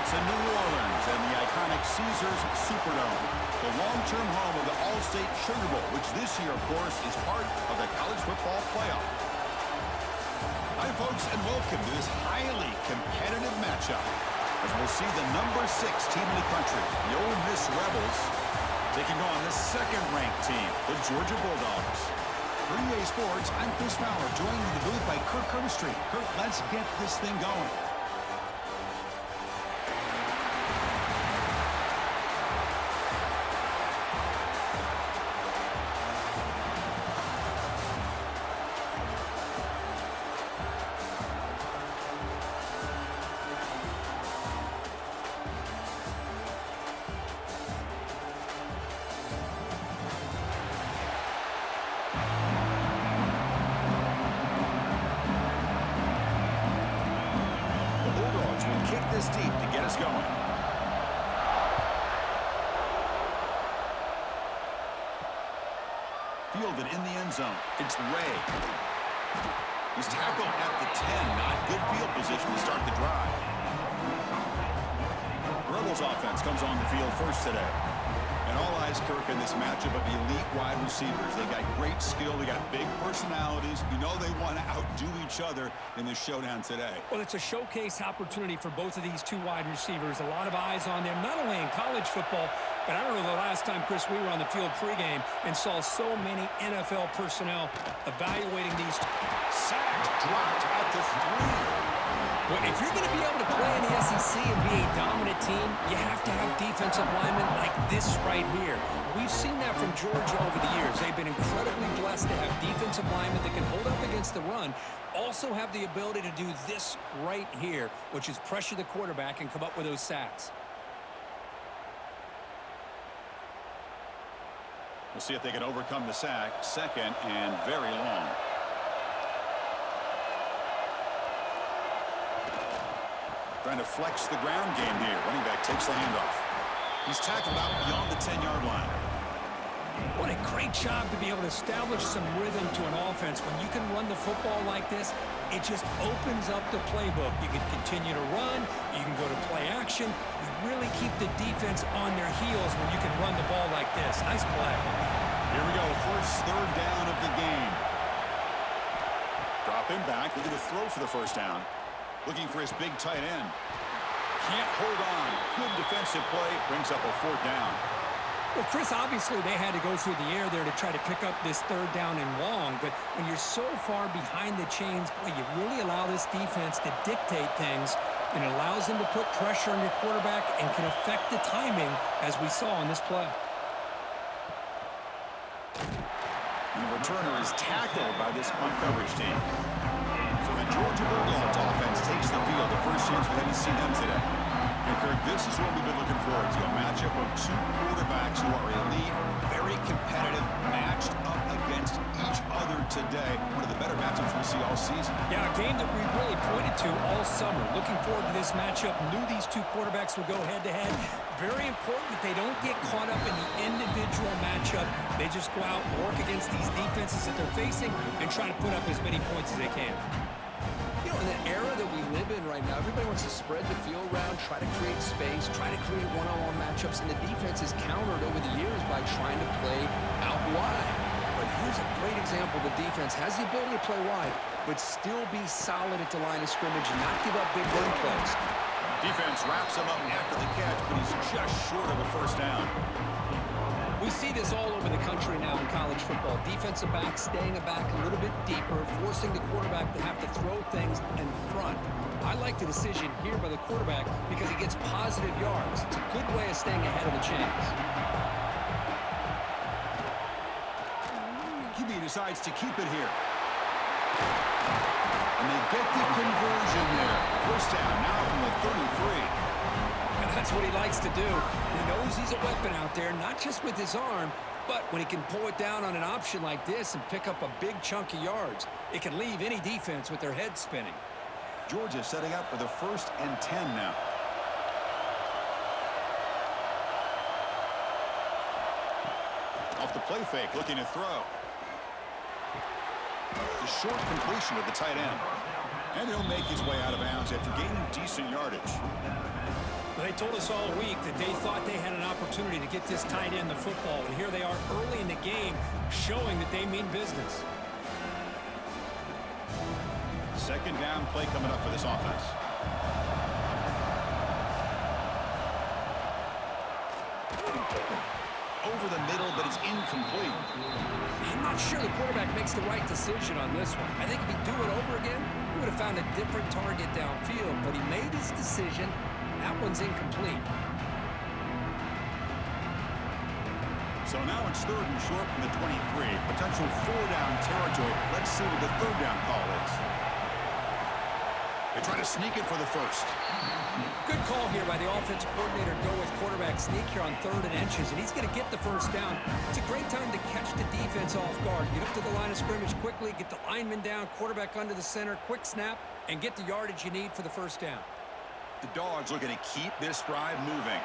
It's in New Orleans and the iconic Caesars Superdome, the long-term home of the Allstate Sugar Bowl, which this year, of course, is part of the college football playoff. Hi, folks, and welcome to this highly competitive matchup, as we'll see the number 6 team in the country, the Ole Miss Rebels, taking on the second-ranked team, the Georgia Bulldogs. For EA Sports, I'm Chris Fowler, joined in the booth by Kirk Herbstreit. Kirk, let's get this thing going. Kick this deep to get us going. Fielded in the end zone. It's Ray. He's tackled at the 10. Not good field position to start the drive. Rebels offense comes on the field first today. And all eyes, Kirk, in this matchup of elite wide receivers. They got great skill. They got big personalities. You know they want to outdo each other in this showdown today. Well, it's a showcase opportunity for both of these two wide receivers. A lot of eyes on them, not only in college football, but I don't know the last time, Chris, we were on the field pregame and saw so many NFL personnel evaluating these. Sacked, dropped at the 3. Well, if you're going to be able to play in the SEC and be a dominant team, you have to have defensive linemen like this right here. We've seen that from Georgia over the years. They've been incredibly blessed to have defensive linemen that can hold up against the run, also have the ability to do this right here, which is pressure the quarterback and come up with those sacks. We'll see if they can overcome the sack. Second and very long. Trying to flex the ground game here. Running back takes the handoff. He's tackled out beyond the 10-yard line. What a great job to be able to establish some rhythm to an offense. When you can run the football like this, it just opens up the playbook. You can continue to run. You can go to play action. You really keep the defense on their heels when you can run the ball like this. Nice play. Here we go. First third down of the game. Drop him back. Looking to throw for the first down. Looking for his big tight end. Can't hold on. Good defensive play. Brings up a fourth down. Well, Chris, obviously they had to go through the air there to try to pick up this third down and long. But when you're so far behind the chains, boy, you really allow this defense to dictate things. And it allows them to put pressure on your quarterback and can affect the timing, as we saw on this play. And the returner is tackled by this punt coverage team. So the Georgia Bulldogs offense takes the field. The first chance we had to see them today. And Kirk, this is what we've been looking forward to. A matchup of two quarterbacks who are elite, very competitive, matched up against each other today. One of the better matchups we'll see all season. Yeah, a game that we really pointed to all summer. Looking forward to this matchup. Knew these two quarterbacks would go head-to-head. Very important that they don't get caught up in the individual matchup. They just go out and work against these defenses that they're facing and try to put up as many points as they can. You know, in the era that we live in right now, everybody wants to spread the field around, try to create space, try to create one-on-one matchups, and the defense is countered over the years by trying to play out wide. But here's a great example. The defense has the ability to play wide, but still be solid at the line of scrimmage and not give up big run plays. Defense wraps him up after the catch, but he's just short of a first down. We see this all over the country now in college football. Defensive backs staying back a little bit deeper, forcing the quarterback to have to throw things in front. I like the decision here by the quarterback because he gets positive yards. It's a good way of staying ahead of the chains. QB decides to keep it here. And they get the conversion there. First down now from the 33. And that's what he likes to do. He knows he's a weapon out there, not just with his arm, but when he can pull it down on an option like this and pick up a big chunk of yards, it can leave any defense with their head spinning. Georgia setting up for the 1st and 10 now. Off the play fake, looking to throw. The short completion of the tight end. And he'll make his way out of bounds after gaining decent yardage. They told us all week that they thought they had an opportunity to get this tight end the football, and here they are early in the game showing that they mean business. Second down play coming up for this offense. Over the middle, but it's incomplete. I'm not sure the quarterback makes the right decision on this one. I think if he'd do it over again, he would have found a different target downfield, but he made his decision. That one's incomplete. So now it's third and short from the 23. Potential four-down territory. Let's see what the third down call is. They try to sneak it for the first. Good call here by the offensive coordinator. Go with quarterback sneak here on 3rd and inches, and he's going to get the first down. It's a great time to catch the defense off guard. Get up to the line of scrimmage quickly, get the lineman down, quarterback under the center, quick snap, and get the yardage you need for the first down. The Dogs looking to keep this drive moving.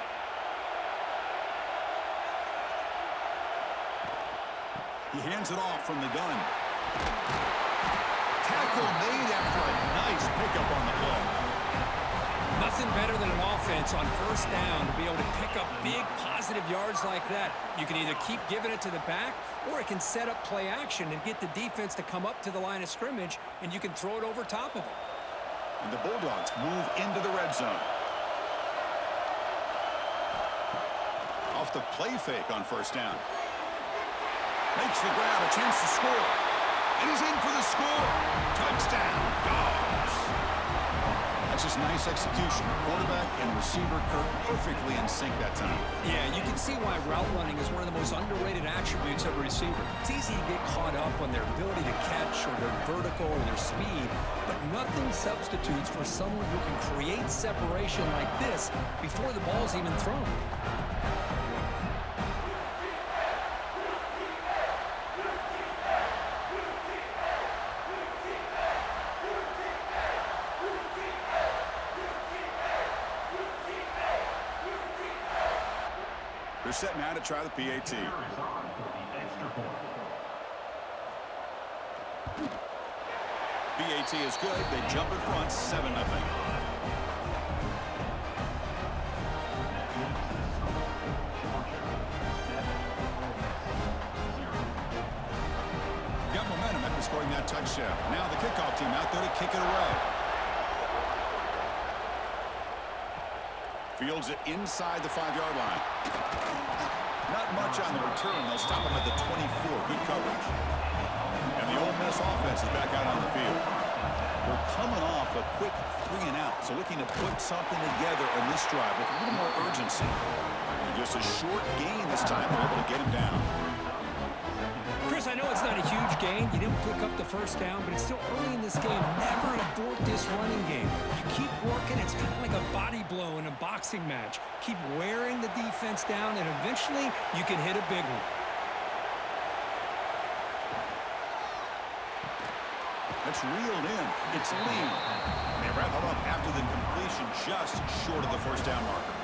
He hands it off from the gun. Tackle made after a nice pickup on the play. Nothing better than an offense on first down to be able to pick up big positive yards like that. You can either keep giving it to the back, or it can set up play action and get the defense to come up to the line of scrimmage, and you can throw it over top of it. And the Bulldogs move into the red zone. Off the play fake on first down. Makes the grab, a chance to score. And he's in for the score. Touchdown, Dogs. That's just nice execution. Quarterback and receiver perfectly in sync that time. Yeah, you can see why route running is one of the most underrated attributes of a receiver. It's easy to get caught up on their ability to catch or their vertical or their speed, but nothing substitutes for someone who can create separation like this before the ball's even thrown. They're set now to try the PAT. PAT is good. They jump in front, 7-0. Got momentum after scoring that touchdown. Now the kickoff team out there to kick it away. Fields it inside the 5-yard line. Not much on the return. They'll stop him at the 24. Good coverage. And the Ole Miss offense is back out on the field. We're coming off a quick 3-and-out, so looking to put something together on this drive with a little more urgency. And just a short gain this time. They're able to get him down. Chris, I know it's not a huge gain. You didn't pick up the first down, but it's still early in this game. Never abort this running game. You keep working. It's kind of like a body blow in a boxing match. Keep wearing the defense down, and eventually you can hit a big one. That's reeled in. It's lean. They wrap it up after the completion just short of the first down marker.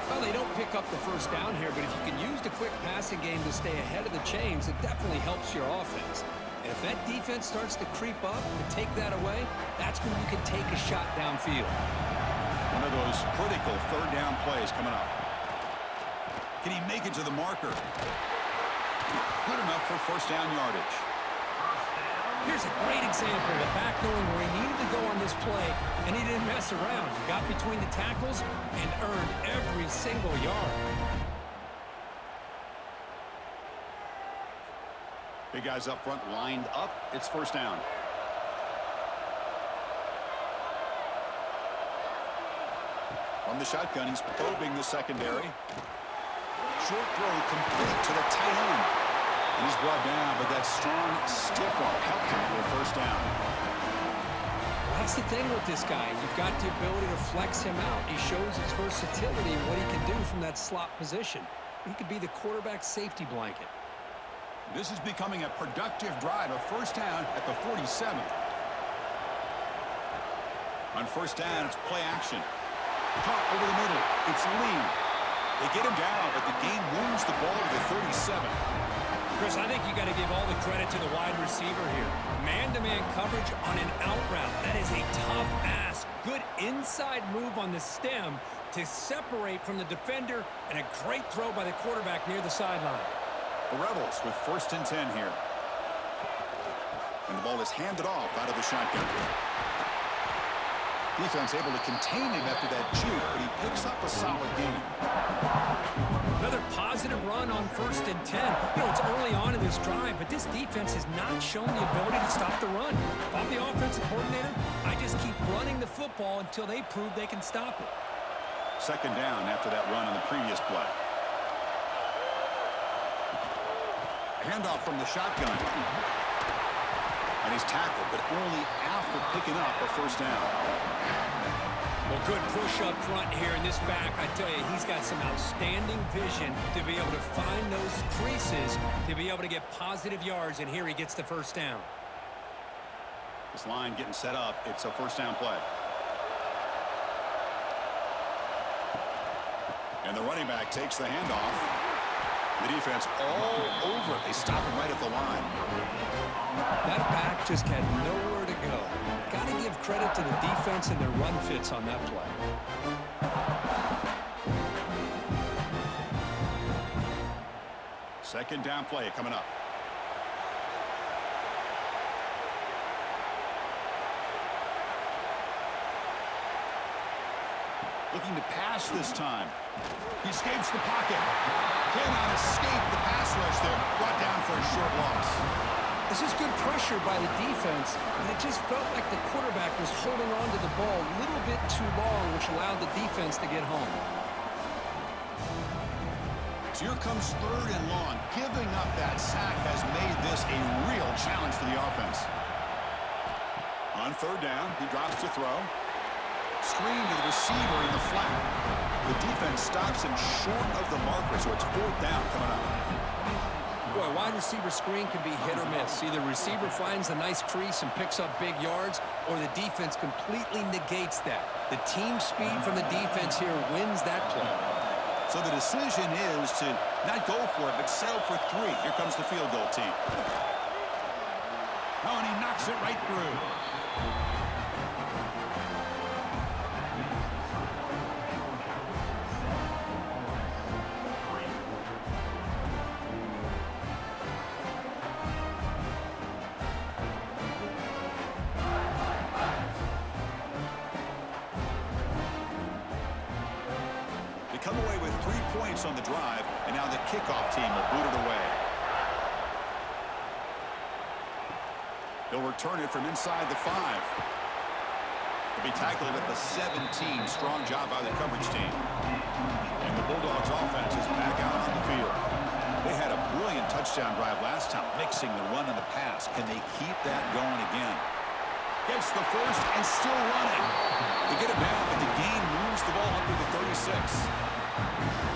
Well, they don't pick up the first down here, but if you can use the quick passing game to stay ahead of the chains, it definitely helps your offense. And if that defense starts to creep up and take that away, that's when you can take a shot downfield. One of those critical third down plays coming up. Can he make it to the marker? Good enough for first down yardage. Here's a great example of a back knowing where he needed to go on this play, and he didn't mess around. He got between the tackles and earned every single yard. Big guys up front lined up. It's first down. From the shotgun, he's probing the secondary. Short throw complete to the tight end. And he's brought down, but that strong stiff arm helped him for a first down. That's the thing with this guy. You've got the ability to flex him out. He shows his versatility and what he can do from that slot position. He could be the quarterback safety blanket. This is becoming a productive drive. A first down at the 47. On first down, it's play action. Caught over the middle. It's lean. They get him down, but the game moves the ball to the 37. Chris, I think you got to give all the credit to the wide receiver here. Man-to-man man coverage on an out route. That is a tough ask. Good inside move on the stem to separate from the defender, and a great throw by the quarterback near the sideline. The Rebels with 1st and 10 here. And the ball is handed off out of the shotgun. Defense able to contain him after that juke, but he picks up a solid gain. Another positive run on 1st and 10. You know, it's early on in this drive, but this defense has not shown the ability to stop the run. If I'm the offensive coordinator, I just keep running the football until they prove they can stop it. 2nd down after that run on the previous play. Handoff from the shotgun. And he's tackled, but only after picking up a 1st down. Well, good push up front here in this back. I tell you, he's got some outstanding vision to be able to find those creases, to be able to get positive yards, and here he gets the 1st down. This line getting set up. It's a 1st down play. And the running back takes the handoff. The defense all over it. They stop him right at the line. That back just had nowhere to go. Got to give credit to the defense and their run fits on that play. Second down play coming up. Looking to pass this time. He escapes the pocket. Cannot escape the pass rush there. Brought down for a short loss. This is good pressure by the defense, but it just felt like the quarterback was holding on to the ball a little bit too long, which allowed the defense to get home. So here comes 3rd and long. Giving up that sack has made this a real challenge for the offense. On 3rd down, he drops to throw. Screen to the receiver in the flat. The defense stops him short of the marker, so it's 4th down coming up. Boy, wide receiver screen can be hit or miss. Either receiver finds a nice crease and picks up big yards, or the defense completely negates that. The team speed from the defense here wins that play. So the decision is to not go for it, but settle for 3. Here comes the field goal team. Oh, and he knocks it right through. Come away with 3 points on the drive, and now the kickoff team will boot it away. He'll return it from inside the 5. He'll be tackled at the 17. Strong job by the coverage team. And the Bulldogs offense is back out on the field. They had a brilliant touchdown drive last time, mixing the run and the pass. Can they keep that going again? Gets the 1st and still running. They get it down, but the gain moves the ball up to the 36.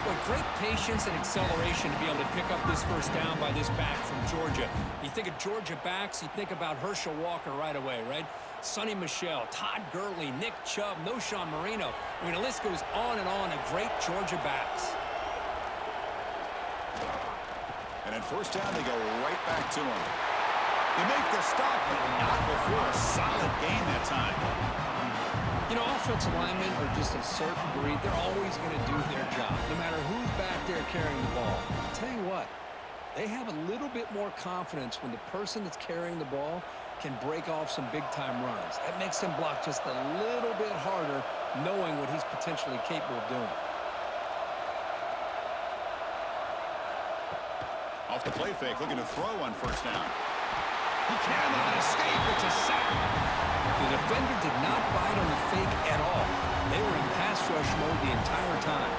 Well, great patience and acceleration to be able to pick up this 1st down by this back from Georgia. You think of Georgia backs, you think about Herschel Walker right away, right? Sonny Michel, Todd Gurley, Nick Chubb, Noshawn Marino. I mean, the list goes on and on of great Georgia backs. And at 1st down, they go right back to him. They make the stop, but not before a solid gain that time. You know, offensive linemen are just a certain breed. They're always going to do their job, no matter who's back there carrying the ball. I'll tell you what, they have a little bit more confidence when the person that's carrying the ball can break off some big-time runs. That makes them block just a little bit harder, knowing what he's potentially capable of doing. Off the play fake, looking to throw on 1st down. He cannot escape. It's a sack. The defender did not bite on the fake at all. They were in pass rush mode the entire time.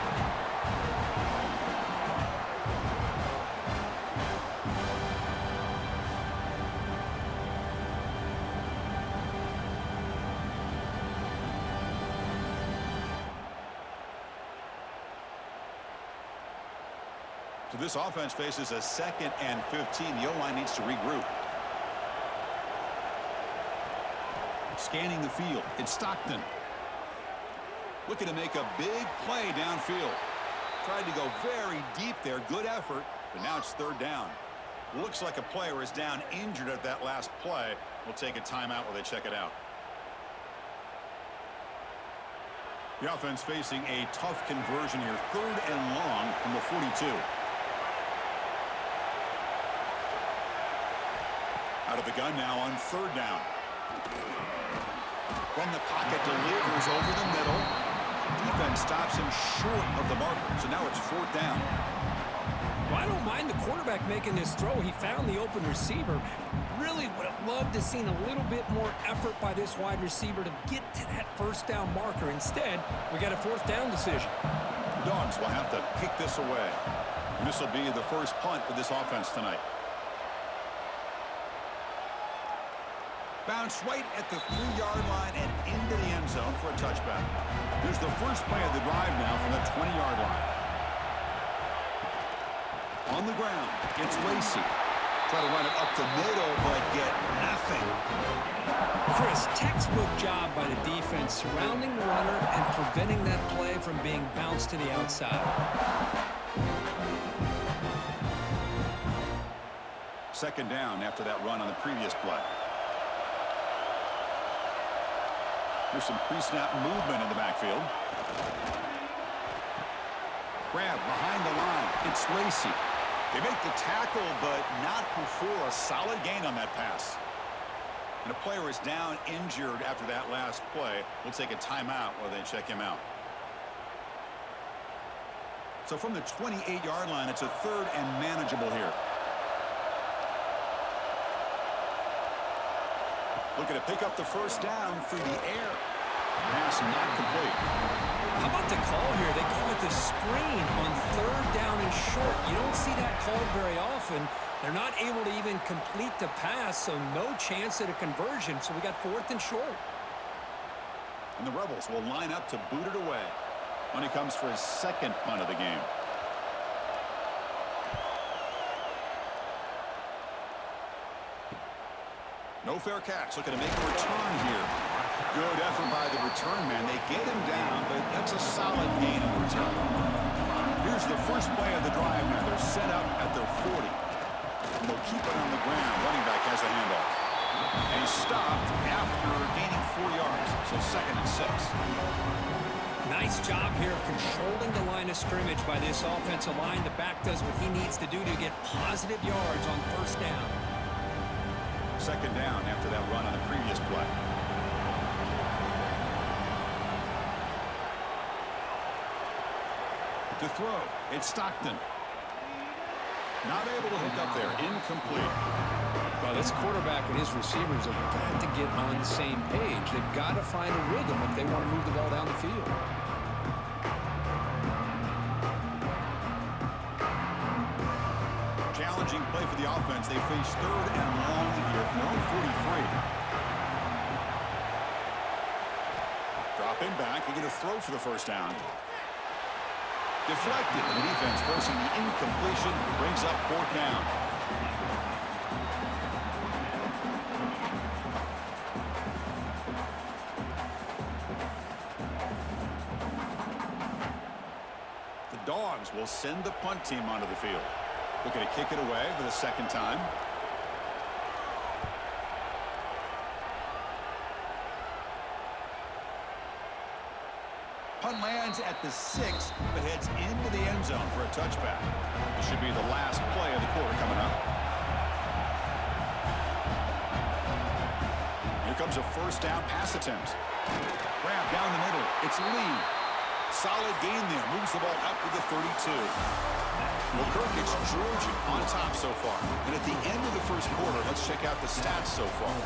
So this offense faces a 2nd and 15. The O-line needs to regroup. Scanning the field, it's Stockton. Looking to make a big play downfield. Tried to go very deep there, good effort, but now it's 3rd down. Looks like a player is down injured at that last play. We'll take a timeout while they check it out. The offense facing a tough conversion here. 3rd and long from the 42. Out of the gun now on 3rd down. From the pocket, delivers over the middle. Defense stops him short of the marker. So now it's 4th down. Well, I don't mind the quarterback making this throw. He found the open receiver. Really would have loved to have seen a little bit more effort by this wide receiver to get to that 1st down marker. Instead, we got a 4th down decision. The Dogs will have to kick this away. And this will be the first punt for this offense tonight. Bounce right at the 3-yard line and into the end zone for a touchback. Here's the first play of the drive now from the 20-yard line. On the ground, it's Lacey. Try to run it up the middle, but get nothing. Chris, textbook job by the defense surrounding the runner and preventing that play from being bounced to the outside. 2nd down after that run on the previous play. There's some pre-snap movement in the backfield. Grab behind the line. It's Lacey. They make the tackle, but not before a solid gain on that pass. And a player is down injured after that last play. We'll take a timeout while they check him out. So from the 28-yard line, it's a 3rd and manageable here. Looking to pick up the 1st down through the air. Pass not complete. How about the call here? They call it the screen on 3rd down and short. You don't see that called very often. They're not able to even complete the pass, so no chance at a conversion. So we got 4th and short. And the Rebels will line up to boot it away when he comes for his 2nd punt of the game. No fair catch. Looking to make a return here. Good effort by the return man. They get him down, but that's a solid gain in return. Here's the first play of the drive now. They're set up at their 40. And they'll keep it on the ground. Running back has a handoff. And he's stopped after gaining 4 yards. So 2nd and 6. Nice job here of controlling the line of scrimmage by this offensive line. The back does what he needs to do to get positive yards on 1st down. 2nd down after that run on the previous play. To throw, it's Stockton. Not able to hook up there. Incomplete. Well, this quarterback and his receivers have got to get on the same page. They've got to find a rhythm if they want to move the ball down the field. Challenging play for the offense. They face 3rd and long here from their own 43. Dropping back. They get a throw for the 1st down. Deflected. The defense forcing the incompletion. Brings up 4th down. The Dogs will send the punt team onto the field. Looking to kick it away for the 2nd time. Punt lands at the 6, but heads into the end zone for a touchback. This should be the last play of the quarter coming up. Here comes a 1st down pass attempt. Grab down the middle. It's Lee. Solid gain there. Moves the ball up to the 32. Well, Kirk, it's Georgia on top so far. And at the end of the 1st quarter, let's check out the stats so far.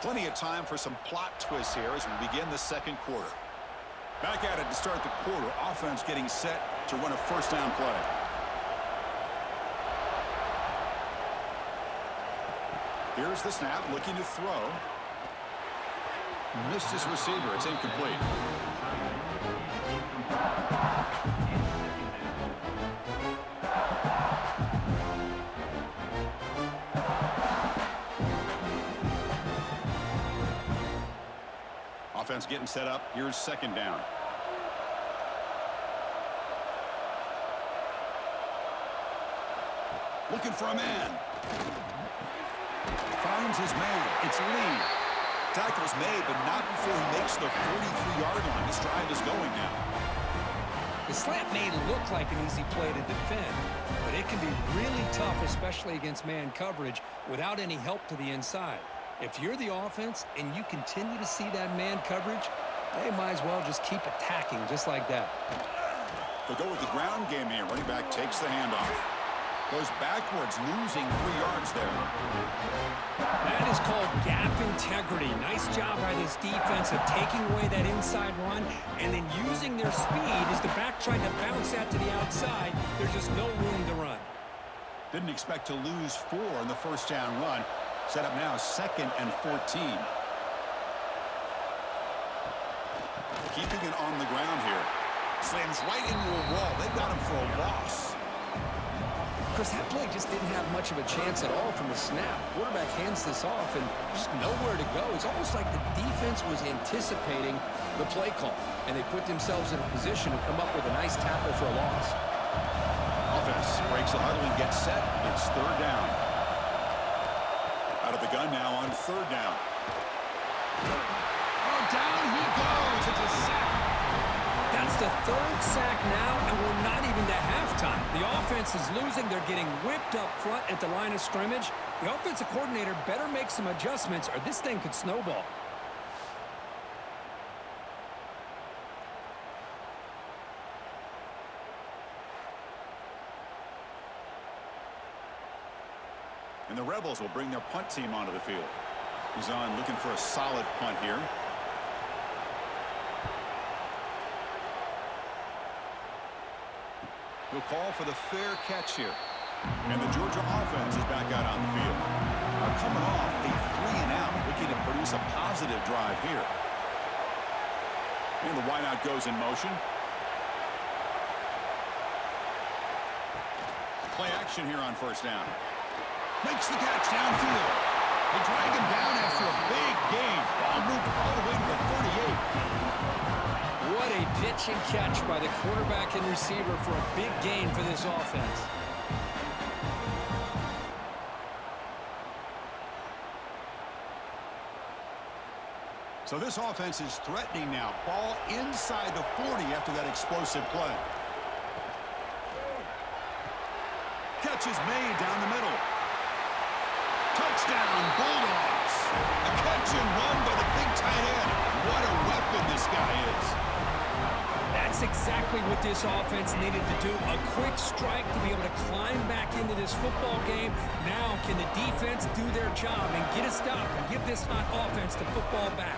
Plenty of time for some plot twists here as we begin the 2nd quarter. Back at it to start the quarter. Offense getting set to run a 1st down play. Here's the snap, looking to throw. Missed his receiver. It's incomplete. Defense getting set up. Here's second down. Looking for a man. Finds his man. It's Lee. Tackle's made, but not before he makes the 43-yard line. This drive is going now. The slant may look like an easy play to defend, but it can be really tough, especially against man coverage, without any help to the inside. If you're the offense and you continue to see that man coverage, they might as well just keep attacking just like that. They go with the ground game here. Running back takes the handoff. Goes backwards, losing 3 yards there. That is called gap integrity. Nice job by this defense of taking away that inside run and then using their speed as the back tried to bounce that to the outside. There's just no room to run. Didn't expect to lose 4 in the first down run. Set up now 2nd and 14. Keeping it on the ground here. Slams right into a wall. They've got him for a loss. Because that play just didn't have much of a chance at all from the snap. Quarterback hands this off and just nowhere to go. It's almost like the defense was anticipating the play call, and they put themselves in a position to come up with a nice tackle for a loss. Offense breaks the huddle and gets set. It's 3rd down. Out of the gun now on 3rd down. Oh, down he goes. It's a sack. That's the 3rd sack now, and we're not even to halftime. The offense is losing. They're getting whipped up front at the line of scrimmage. The offensive coordinator better make some adjustments or this thing could snowball. And the Rebels will bring their punt team onto the field. He's on looking for a solid punt here. He'll call for the fair catch here. And the Georgia offense is back out on the field. Are coming off a 3-and-out, looking to produce a positive drive here. And the wideout goes in motion. Play action here on 1st down. Makes the catch downfield. They drag him down after a big gain. Ball moved all the way to the 38. What a pitch and catch by the quarterback and receiver for a big gain for this offense. So this offense is threatening now. Ball inside the 40 after that explosive play. Catch is made down the middle. Touchdown, Bulldogs. A catch and run by the big tight end. What a weapon this guy is. That's exactly what this offense needed to do. A quick strike to be able to climb back into this football game. Now can the defense do their job and get a stop and give this hot offense the football back?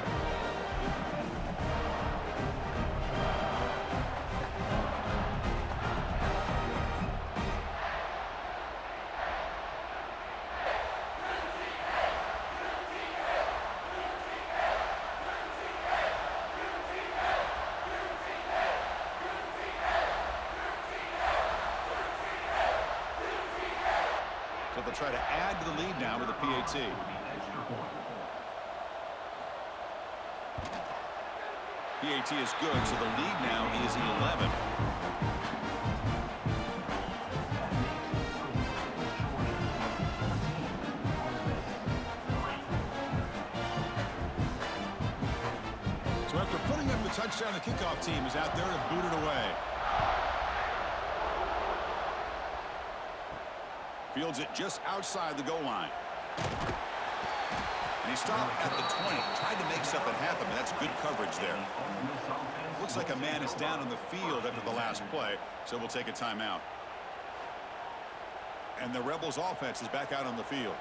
So they'll try to add to the lead now with a PAT. PAT is good, so the lead now is 11. So after putting up the touchdown, the kickoff team is out there to boot it away. Fields it just outside the goal line. And he stopped at the 20. Tried to make something happen, but that's good coverage there. Looks like a man is down on the field after the last play, so we'll take a timeout. And the Rebels offense is back out on the field.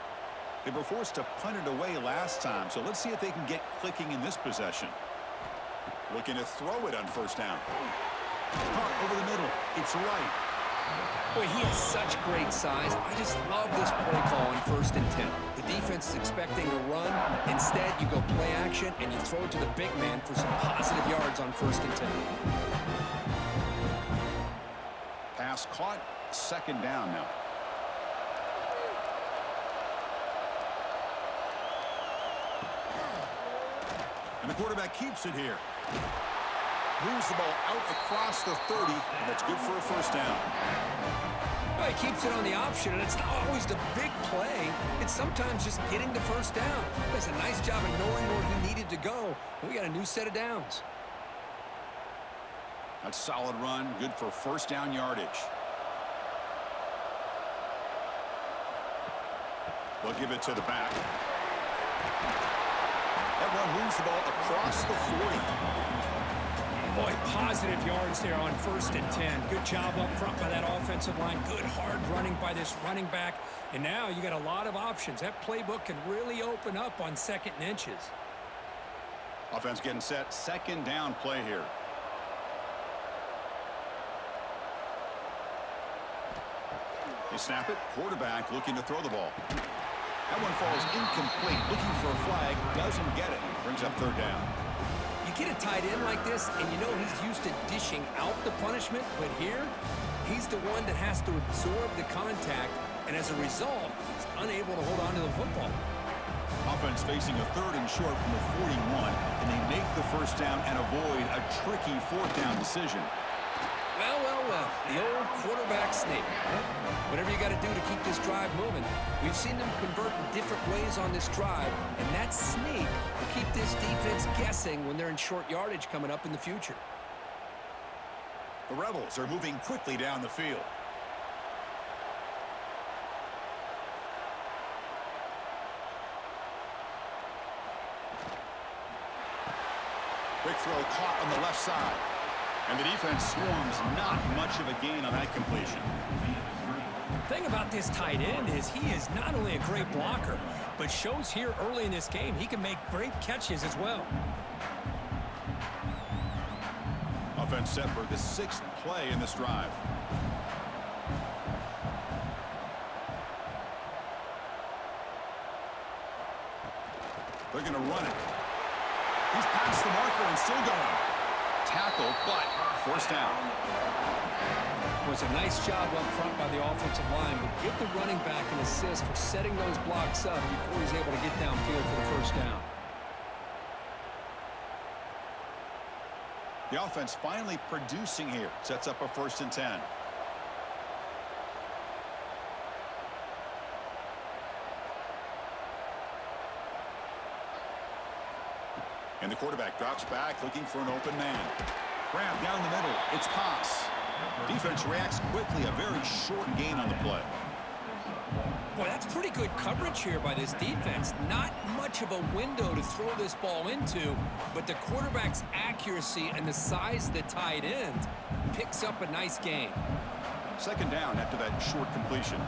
They were forced to punt it away last time, so let's see if they can get clicking in this possession. Looking to throw it on 1st down. Caught over the middle. It's right. Boy, he has such great size. I just love this play call on 1st and 10. The defense is expecting a run. Instead, you go play action, and you throw it to the big man for some positive yards on 1st and 10. Pass caught. 2nd down now. And the quarterback keeps it here. Moves the ball out across the 30, and that's good for a first down. Well, he keeps it on the option, and it's not always the big play. It's sometimes just getting the first down. He does a nice job of knowing where he needed to go. We got a new set of downs. That's a solid run, good for first down yardage. They'll give it to the back. That run moves the ball across the 40. Boy, positive yards there on 1st and 10. Good job up front by that offensive line. Good hard running by this running back. And now you got a lot of options. That playbook can really open up on 2nd and inches. Offense getting set. 2nd down play here. They snap it. Quarterback looking to throw the ball. That one falls incomplete. Looking for a flag. Doesn't get it. Brings up 3rd down. You get a tight end like this, and you know he's used to dishing out the punishment, but here, he's the one that has to absorb the contact, and as a result, he's unable to hold on to the football. Offense facing a 3rd and short from the 41, and they make the first down and avoid a tricky 4th down decision. Well, well, well, the old quarterback sneak. Whatever you got to do to keep this drive moving. We've seen them convert in different ways on this drive, and that sneak will keep this defense guessing when they're in short yardage coming up in the future. The Rebels are moving quickly down the field. Quick throw caught on the left side. And the defense swarms, not much of a gain on that completion. The thing about this tight end is he is not only a great blocker, but shows here early in this game he can make great catches as well. Offense set for the 6th play in this drive. They're going to run it. He's past the marker and still going. Tackle, but first down. It was a nice job up front by the offensive line, but give the running back an assist for setting those blocks up before he's able to get downfield for the first down. The offense finally producing here. Sets up a 1st and 10. And the quarterback drops back looking for an open man. Grab down the middle. It's pass. Defense reacts quickly. A very short gain on the play. Boy, that's pretty good coverage here by this defense. Not much of a window to throw this ball into, but the quarterback's accuracy and the size of the tight end picks up a nice gain. 2nd down after that short completion.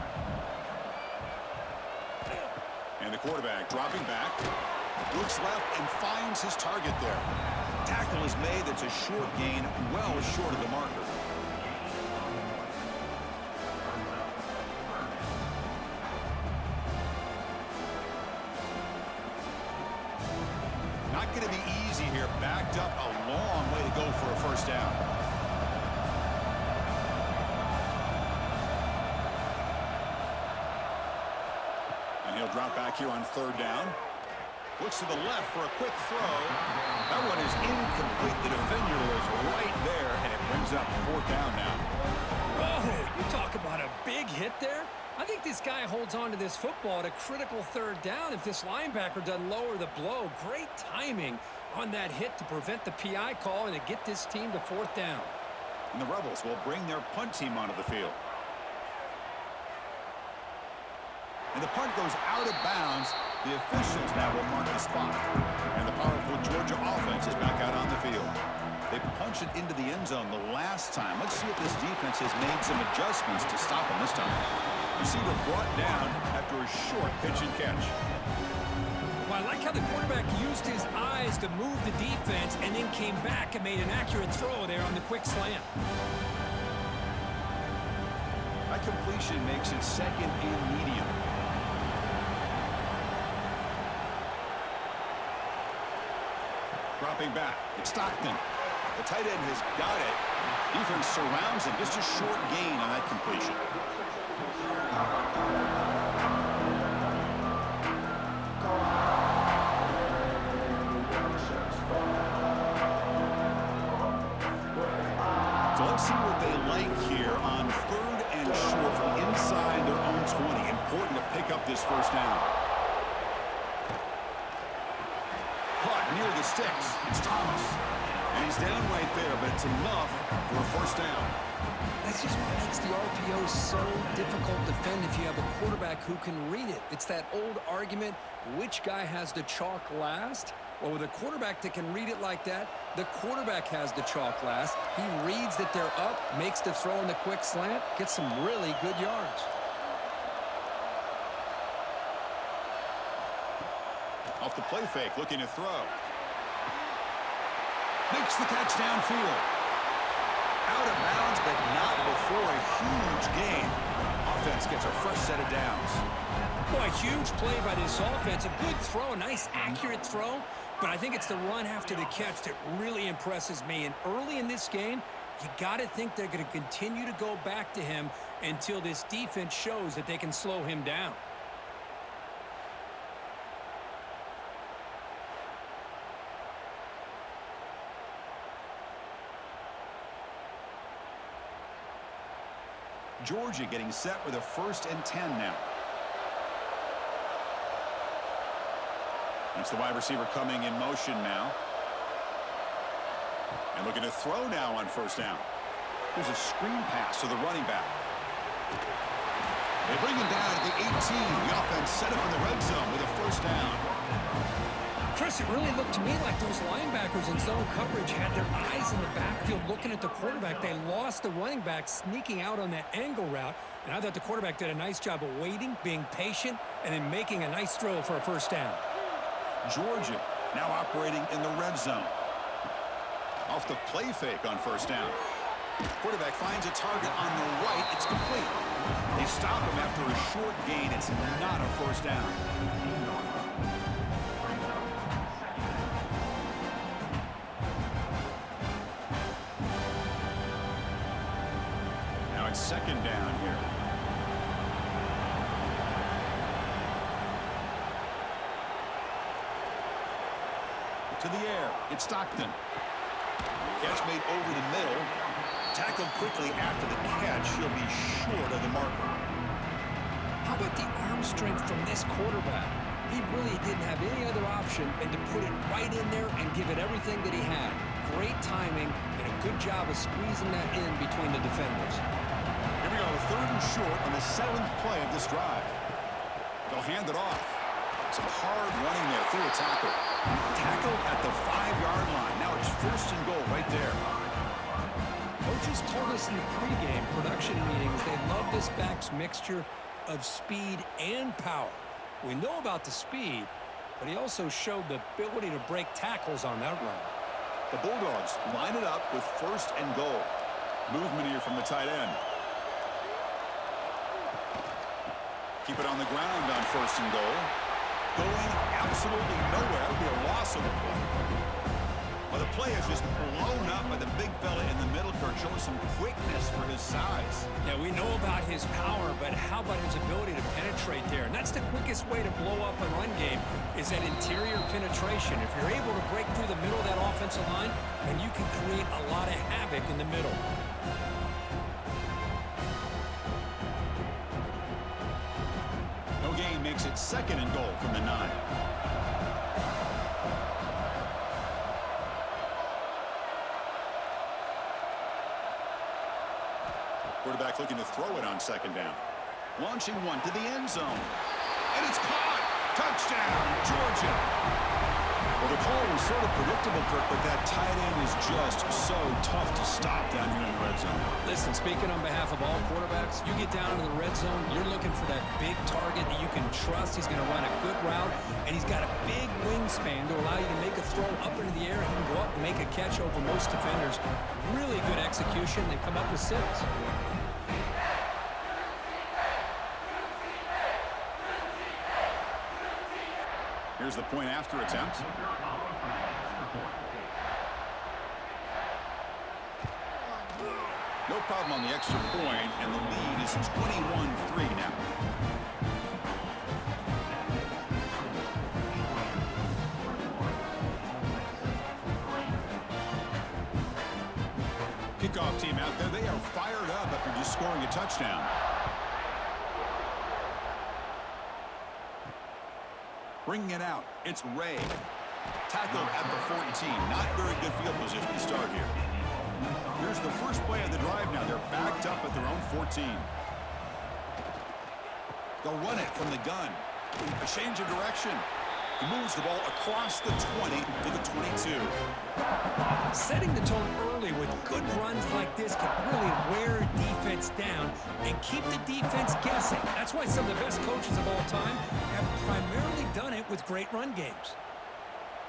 And the quarterback dropping back. Looks left and finds his target there. Tackle is made. That's a short gain, well short of the marker. Not going to be easy here. Backed up a long way to go for a first down. And he'll drop back here on 3rd down. Looks to the left for a quick throw. That one is incomplete. The defender was right there, and it brings up 4th down now. Oh, you talk about a big hit there. I think this guy holds on to this football at a critical 3rd down if this linebacker doesn't lower the blow. Great timing on that hit to prevent the PI call and to get this team to 4th down. And the Rebels will bring their punt team onto the field. And the punt goes out of bounds. The officials now will mark the spot. And the powerful Georgia offense is back out on the field. They punched it into the end zone the last time. Let's see if this defense has made some adjustments to stop them this time. Receiver brought down after a short pitch and catch. Well, I like how the quarterback used his eyes to move the defense and then came back and made an accurate throw there on the quick slant. That completion makes it 2nd and medium. Dropping back. It's Stockton. The tight end has got it. Defense surrounds him. Just a short gain on that completion. they like here on 3rd and short from inside their own 20. Important to pick up this first down. Caught near the sticks. It's Thomas. And he's down right there, but it's enough for a first down. That's just what makes the RPO so difficult to defend if you have a quarterback who can read it. It's that old argument, which guy has the chalk last? Well, with a quarterback that can read it like that, the quarterback has the chalk last. He reads that they're up, makes the throw in the quick slant, gets some really good yards. Off the play fake, looking to throw. Makes the catch downfield. Out of bounds, but not before a huge gain. Offense gets a fresh set of downs. Boy, huge play by this offense. A good throw, a nice accurate throw. But I think it's the run after the catch that really impresses me. And early in this game, you got to think they're going to continue to go back to him until this defense shows that they can slow him down. Georgia getting set with a 1st and 10 now. It's the wide receiver coming in motion now. And looking to throw now on 1st down. There's a screen pass to the running back. They bring him down at the 18. The offense set up in the red zone with a 1st down. Chris, it really looked to me like those linebackers in zone coverage had their eyes in the backfield looking at the quarterback. They lost the running back sneaking out on that angle route. And I thought the quarterback did a nice job of waiting, being patient, and then making a nice throw for a 1st down. Georgia now operating in the red zone. Off the play fake on 1st down. Quarterback finds a target on the right. It's complete. They stop him after a short gain. It's not a 1st down. Now it's 2nd down here. To the air. It's Stockton. Catch made over the middle. Tackled quickly after the catch. He'll be short of the marker. How about the arm strength from this quarterback? He really didn't have any other option than to put it right in there and give it everything that he had. Great timing and a good job of squeezing that in between the defenders. Here we go. 3rd and short on the 7th play of this drive. They'll hand it off. Some hard running there through a tackle. Tackled at the 5-yard line. Now it's 1st and goal right there. Coaches told us in the pregame production meetings they love this back's mixture of speed and power. We know about the speed, but he also showed the ability to break tackles on that run. The Bulldogs line it up with 1st and goal. Movement here from the tight end. Keep it on the ground on 1st and goal. Going absolutely nowhere. It'll be a loss of the play. Well, the play is just blown up by the big fella in the middle. Kirk showing some quickness for his size. Yeah, we know about his power, but how about his ability to penetrate there? And that's the quickest way to blow up a run game is that interior penetration. If you're able to break through the middle of that offensive line, then you can create a lot of havoc in the middle. No gain makes it 2nd and goal from the 9. Quarterback looking to throw it on 2nd down. Launching one to the end zone. And it's caught. Touchdown, Georgia. Well, the call was sort of predictable, Kirk, but that tight end is just so tough to stop down here in the red zone. Listen, speaking on behalf of all quarterbacks, you get down into the red zone, you're looking for that big target that you can trust. He's going to run a good route, and he's got a big wingspan to allow you to make a throw up into the air. He can go up and make a catch over most defenders. Really good execution. They come up with 6. Here's the point after attempt. No problem on the extra point, and the lead is 21-3 now. Kickoff team out there. They are fired scoring a touchdown. Bringing it out, it's Ray. Tackled at the 14. Not very good field position to start here. Here's the first play of the drive now. They're backed up at their own 14. They'll run it from the gun. A change of direction. He moves the ball across the 20 to the 22. Setting the tone early with good runs like this can really wear a defense down and keep the defense guessing. That's why some of the best coaches of all time have primarily done it with great run games.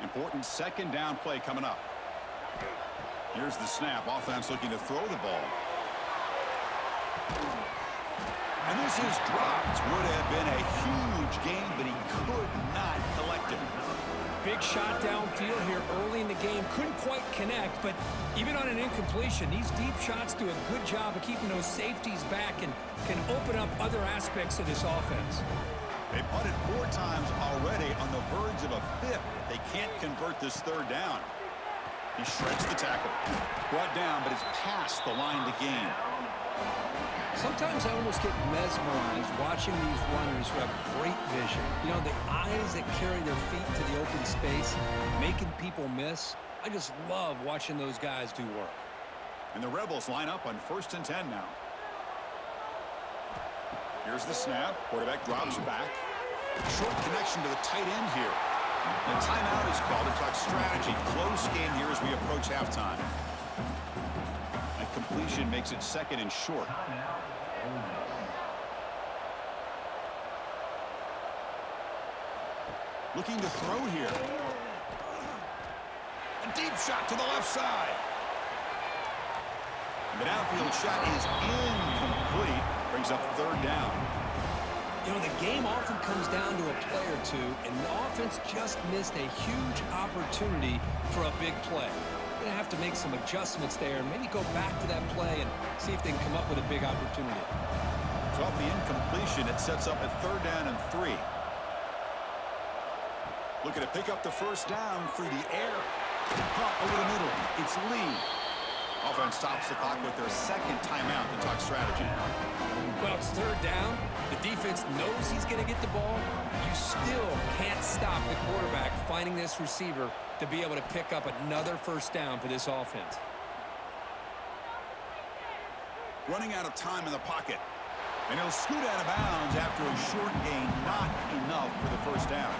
Important second down play coming up. Here's the snap. Offense looking to throw the ball. And this is dropped. Would have been a huge game, but he could not collect it. Big shot downfield here early in the game. Couldn't quite connect, but even on an incompletion, these deep shots do a good job of keeping those safeties back and can open up other aspects of this offense. They punted 4 times already, on the verge of a 5th. They can't convert this third down. He shreds the tackle. Brought down, but it's past the line to gain. Sometimes I almost get mesmerized watching these runners who have great vision. You know, the eyes that carry their feet to the open space, making people miss. I just love watching those guys do work. And the Rebels line up on 1st and 10 now. Here's the snap. Quarterback drops back. Short connection to the tight end here. And a timeout is called to talk strategy. Close game here as we approach halftime. And completion makes it 2nd and short. Looking to throw here. A deep shot to the left side. The downfield shot is incomplete. Brings up 3rd down. You know, the game often comes down to a play or two, and the offense just missed a huge opportunity for a big play. They're going to have to make some adjustments there and maybe go back to that play and see if they can come up with a big opportunity. So off the incompletion, it sets up a 3rd down and 3. Looking to pick up the 1st down through the air. Caught over the middle. It's Lee. Offense stops the clock with their 2nd timeout to talk strategy. Well, it's 3rd down. The defense knows he's going to get the ball. You still can't stop the quarterback finding this receiver to be able to pick up another 1st down for this offense. Running out of time in the pocket. And he'll scoot out of bounds after a short gain. Not enough for the 1st down.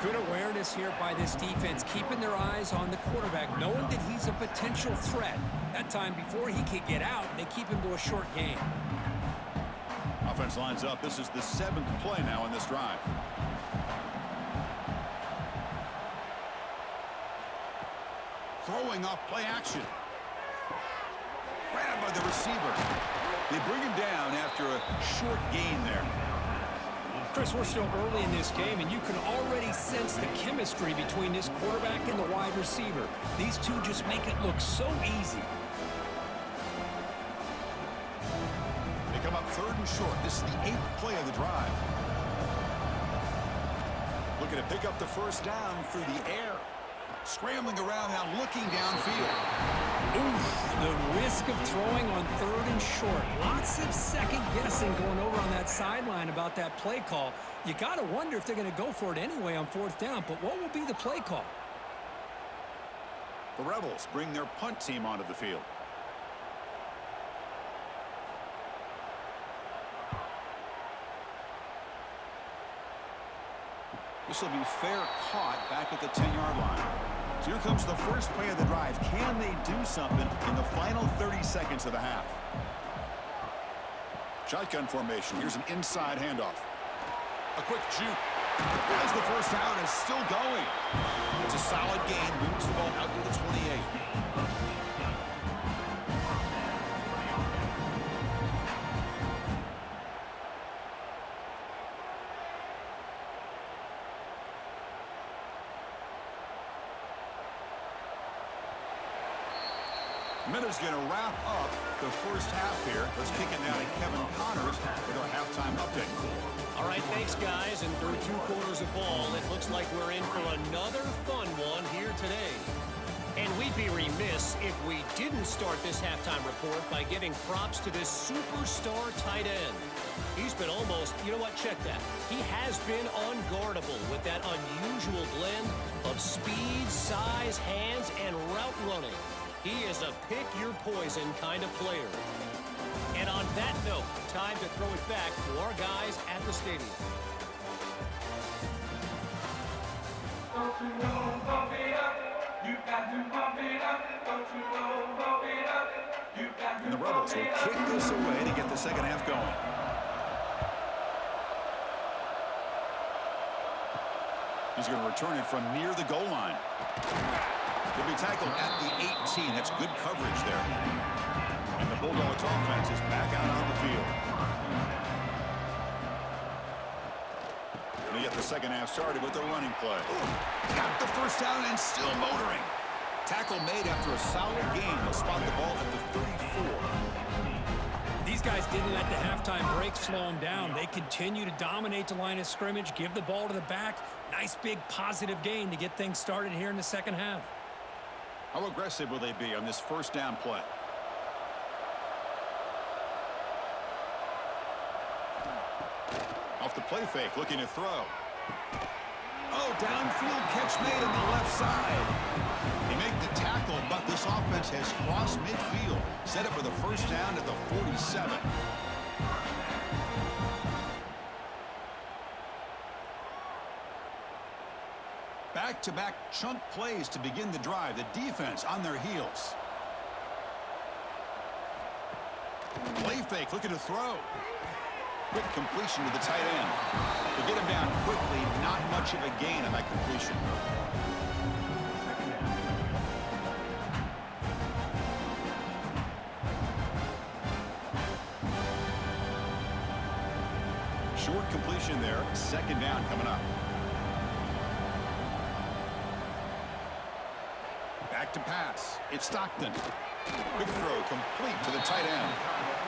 Good awareness here by this defense, keeping their eyes on the quarterback, knowing that he's a potential threat. That time before he could get out, they keep him to a short gain. Offense lines up. This is the 7th play now in this drive. Throwing off play action. Grabbed by the receiver. They bring him down after a short gain there. Chris, we're still early in this game, and you can already sense the chemistry between this quarterback and the wide receiver. These two just make it look so easy. They come up 3rd and short. This is the 8th play of the drive. Looking to pick up the 1st down through the air. Scrambling around now, looking downfield. Oof, the risk of throwing on 3rd and short. Lots of second guessing going over on that sideline about that play call. You got to wonder if they're going to go for it anyway on 4th down, but what will be the play call? The Rebels bring their punt team onto the field. This will be fair caught back at the 10-yard line. So here comes the first play of the drive. Can they do something in the final 30 seconds of the half? Shotgun formation. Here's an inside handoff. A quick juke. As the 1st down is still going. It's a solid gain. Moves the ball out to the 28. Minutes going to wrap up the 1st half here. Let's kick it now to Kevin Connors with our halftime update. All right, thanks, guys. And through 2 quarters of ball, it looks like we're in for another fun one here today. And we'd be remiss if we didn't start this halftime report by giving props to this superstar tight end. He's been almost, you know what, check that. He has been unguardable with that unusual blend of speed, size, hands, and route running. He is a pick-your-poison kind of player. And on that note, time to throw it back to our guys at the stadium. Don't you know, bump it up. You got to bump it up. Don't you know, bump it up. You got to And the Rebels will kick this away to get the second half going. He's going to return it from near the goal line. He'll be tackled at the 18. That's good coverage there. And the Bulldogs offense is back out on the field. They get the second half started with a running play. Got the first down and still motoring. Tackle made after a solid gain. They'll spot the ball at the 34. These guys didn't let the halftime break slow them down. They continue to dominate the line of scrimmage, give the ball to the back. Nice big positive gain to get things started here in the second half. How aggressive will they be on this first down play? Off the play fake, looking to throw. Oh, downfield catch made on the left side. They make the tackle, but this offense has crossed midfield. Set up for the first down at the 47. Back-to-back chunk plays to begin the drive. The defense on their heels. Play fake, looking to throw. Quick completion to the tight end. To get him down quickly, not much of a gain on that completion. Short completion there. Second down coming up. Back to pass. It's Stockton. Quick throw complete to the tight end.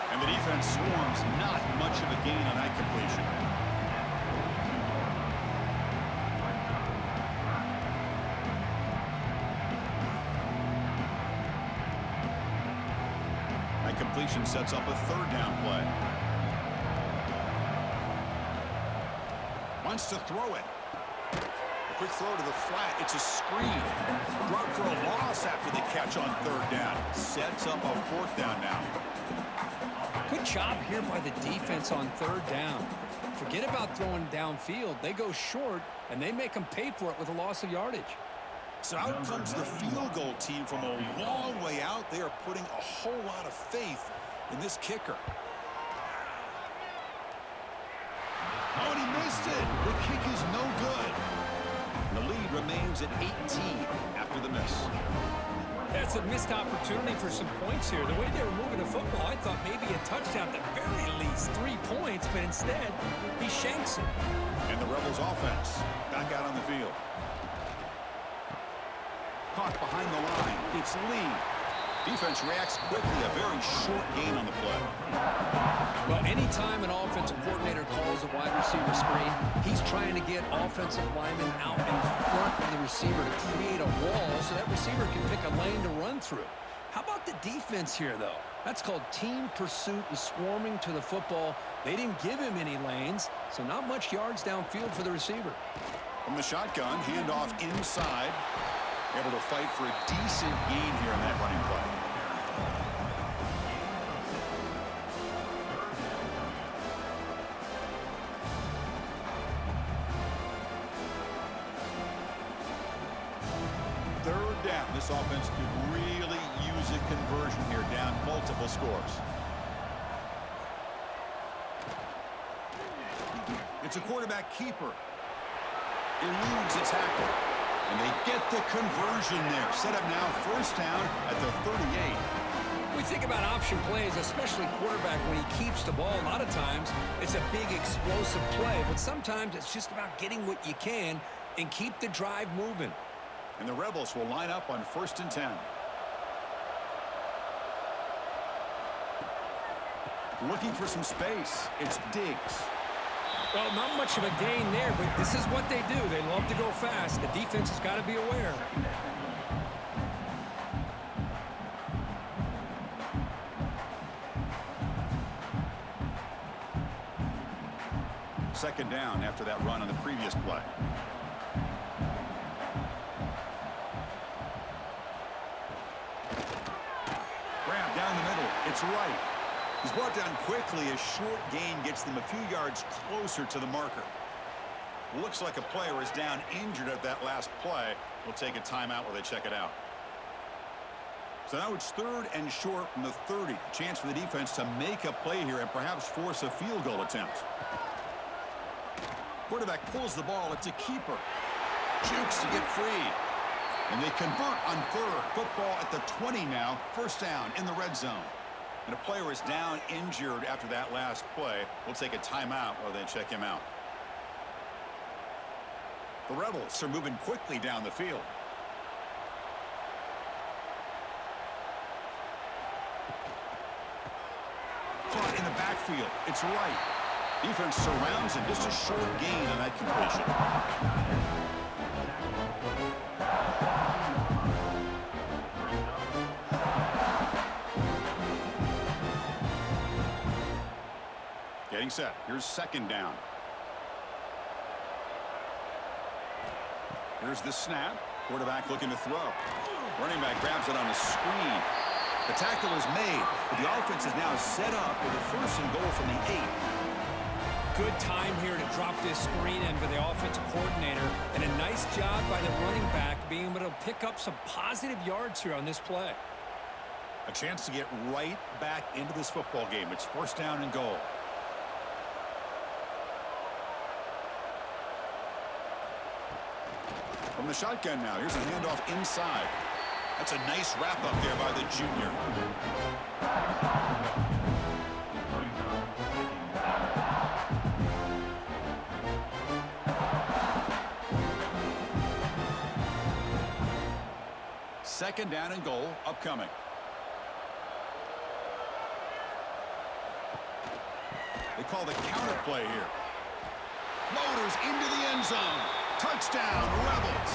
And the defense swarms, not much of a gain on that completion. That completion sets up a third down play. Wants to throw it. Quick throw to the flat. It's a screen. Drop for a loss after the catch on third down. Sets up a fourth down now. Good job here by the defense on third down. Forget about throwing downfield. They go short, and they make them pay for it with a loss of yardage. So out comes the field goal team from a long way out. They are putting a whole lot of faith in this kicker. Oh, and he missed it. The kick is no good. The lead remains at 18 after the miss. That's a missed opportunity for some points here. The way they were moving the football, I thought maybe a touchdown, at the very least 3 points, but instead, he shanks it. And the Rebels offense back out on the field. Caught behind the line. It's Lee. Defense reacts quickly. A very short gain on the play. Well, anytime an offensive coordinator calls a wide receiver screen, he's trying to get offensive linemen out in front of the receiver to create a wall so that receiver can pick a lane to run through. How about the defense here, though? That's called team pursuit and swarming to the football. They didn't give him any lanes, so not much yards downfield for the receiver. From the shotgun, handoff inside. Able to fight for a decent gain here in that running play. Third down. This offense could really use a conversion here, down multiple scores. It's a quarterback keeper. Eludes a tackle. And they get the conversion there. Set up now first down at the 38. We think about option plays, especially quarterback when he keeps the ball. A lot of times, it's a big explosive play, but sometimes it's just about getting what you can and keep the drive moving. And the Rebels will line up on 1st and 10. Looking for some space. It's Diggs. Well, not much of a gain there, but this is what they do. They love to go fast. The defense has got to be aware. Second down after that run on the previous play. Grab down the middle. It's right. He's brought down quickly. A short gain gets them a few yards closer to the marker. Looks like a player is down injured at that last play. We'll take a timeout while they check it out. So now it's 3rd and short from the 30. Chance for the defense to make a play here and perhaps force a field goal attempt. Quarterback pulls the ball. It's a keeper. Jukes to get free. And they convert on 3rd. Football at the 20 now. First down in the red zone. And a player is down injured after that last play. We'll take a timeout while they check him out. The Rebels are moving quickly down the field. Caught in the backfield. It's right. Defense surrounds him. Just a short gain on that completion. Getting set. Here's second down. Here's the snap. Quarterback looking to throw. Running back grabs it on a screen. The tackle is made, but the offense is now set up with a 1st and goal from the 8. Good time here to drop this screen in for the offensive coordinator, and a nice job by the running back being able to pick up some positive yards here on this play. A chance to get right back into this football game. It's 1st down and goal. From the shotgun now, here's a handoff inside. That's a nice wrap up there by the junior. Second down and goal upcoming. They call the counter play here. Motors into the end zone. Touchdown, Rebels.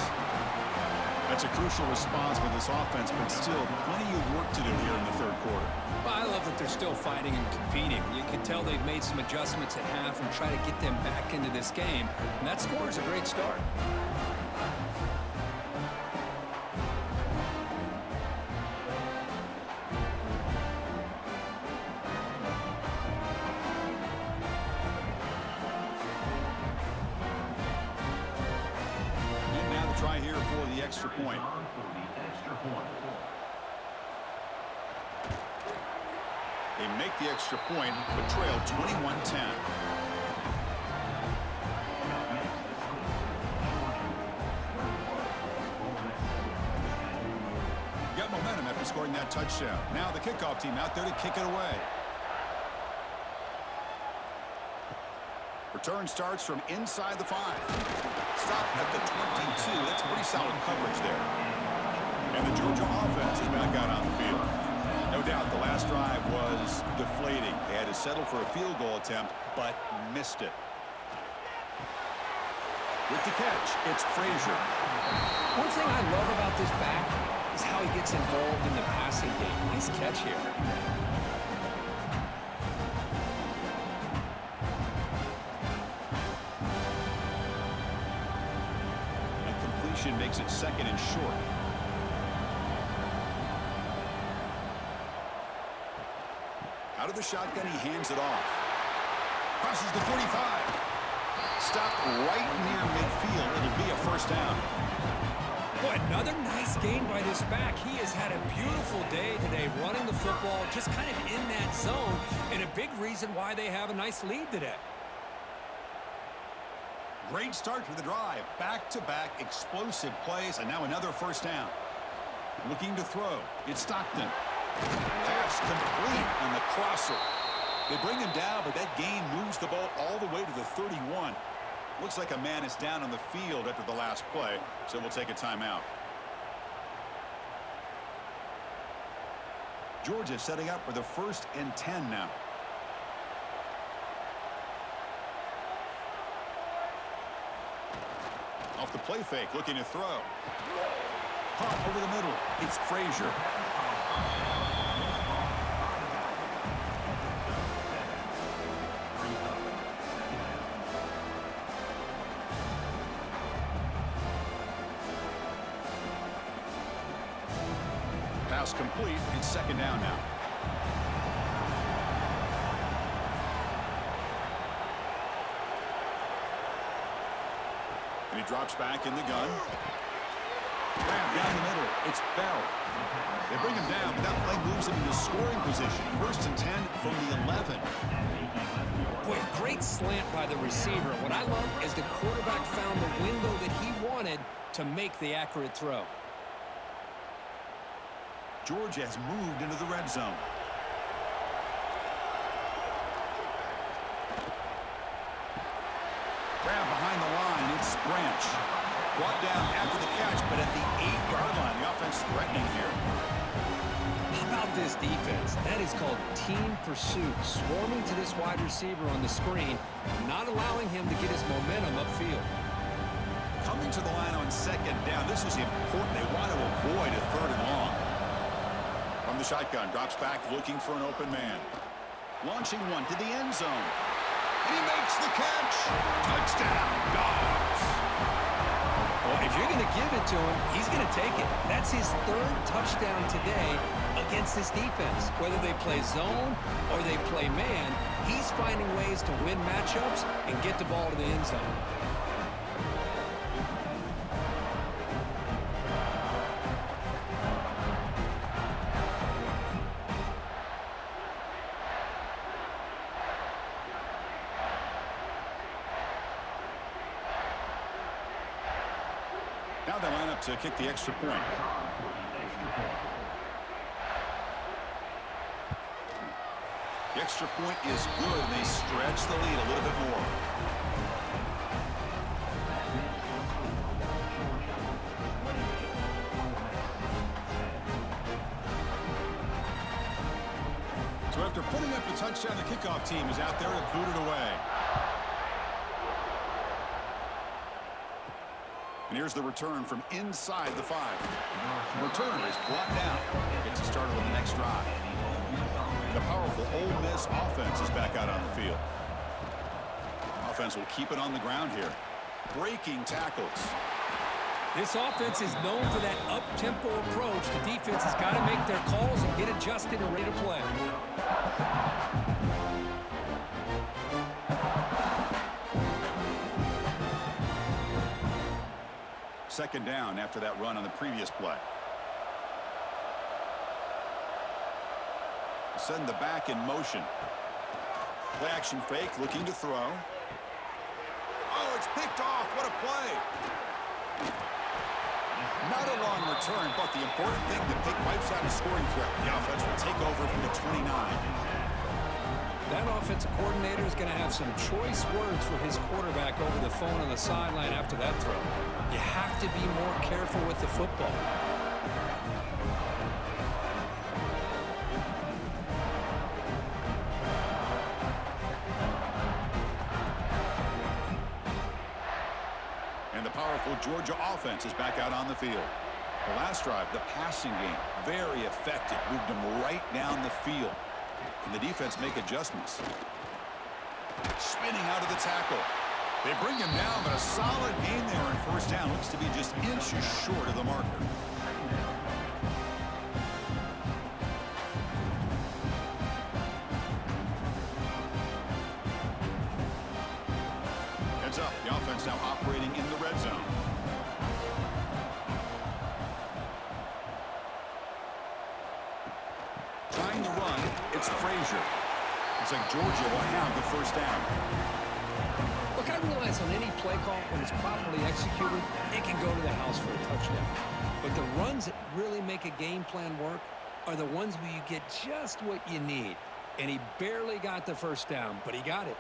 That's a crucial response with this offense, but still plenty of work to do here in the 3rd quarter. Well, I love that they're still fighting and competing. You can tell they've made some adjustments at half and try to get them back into this game. And that score is a great start. Try here for the extra point. They make the extra point, but trail 21-10. Got momentum after scoring that touchdown. Now the kickoff team out there to kick it away. Return starts from inside the 5. Stop at the 22. That's pretty solid coverage there. And the Georgia offense is back out on the field. No doubt the last drive was deflating. They had to settle for a field goal attempt, but missed it. With the catch, it's Frazier. One thing I love about this back is how he gets involved in the passing game. Nice catch here. Makes it 2nd and short. Out of the shotgun, he hands it off. Crosses the 45. Stopped right near midfield. It'll be a 1st down. Boy, another nice game by this back. He has had a beautiful day today running the football, just kind of in that zone, and a big reason why they have a nice lead today. Great start to the drive. Back-to-back explosive plays, and now another 1st down. Looking to throw. It's Stockton. Pass complete on the crosser. They bring him down, but that gain moves the ball all the way to the 31. Looks like a man is down on the field after the last play, so we'll take a timeout. Georgia setting up for the 1st and 10 now. Off the play fake, looking to throw. Caught over the middle. It's Frazier. Pass complete. It's second down now. And he drops back in the gun. Grab down the middle. It's Bell. They bring him down, but that play moves him into scoring position. 1st and 10 from the 11. Boy, great slant by the receiver. What I love is the quarterback found the window that he wanted to make the accurate throw. Georgia has moved into the red zone. Grab behind the line. It's Branch. Brought down after the catch, but at the 8-yard line, the offense threatening here. How about this defense? That is called team pursuit. Swarming to this wide receiver on the screen, not allowing him to get his momentum upfield. Coming to the line on second down. This is important. They want to avoid a 3rd and long. From the shotgun, drops back looking for an open man. Launching one to the end zone. And he makes the catch. Touchdown, Dogs. Well, if you're going to give it to him, he's going to take it. That's his 3rd touchdown today against this defense. Whether they play zone or they play man, he's finding ways to win matchups and get the ball to the end zone. Now they line up to kick the extra point. The extra point is good, and they stretch the lead a little bit more. So after putting up a touchdown, the kickoff team is out there to boot it away. And here's the return from inside the 5. Return is brought down. Gets us started on the next drive. The powerful Ole Miss offense is back out on the field. Offense will keep it on the ground here. Breaking tackles. This offense is known for that up-tempo approach. The defense has got to make their calls and get adjusted and ready to play. Second down after that run on the previous play. Send the back in motion. Play action fake, looking to throw. Oh, it's picked off. What a play. Not a long return, but the important thing, the pick wipes out a scoring threat. The offense will take over from the 29. That offensive coordinator is going to have some choice words for his quarterback over the phone on the sideline after that throw. You have to be more careful with the football. And the powerful Georgia offense is back out on the field. The last drive, the passing game, very effective. Moved them right down the field. Can the defense make adjustments? Spinning out of the tackle. They bring him down, but a solid gain there on 1st down. Looks to be just inches short of the marker. Heads up, the offense now operating in the red zone. Trying to run, it's Frazier. Looks like Georgia will have the 1st down. Look, I realize on any play call, when it's properly executed, it can go to the house for a touchdown. But the runs that really make a game plan work are the ones where you get just what you need. And he barely got the 1st down, but he got it.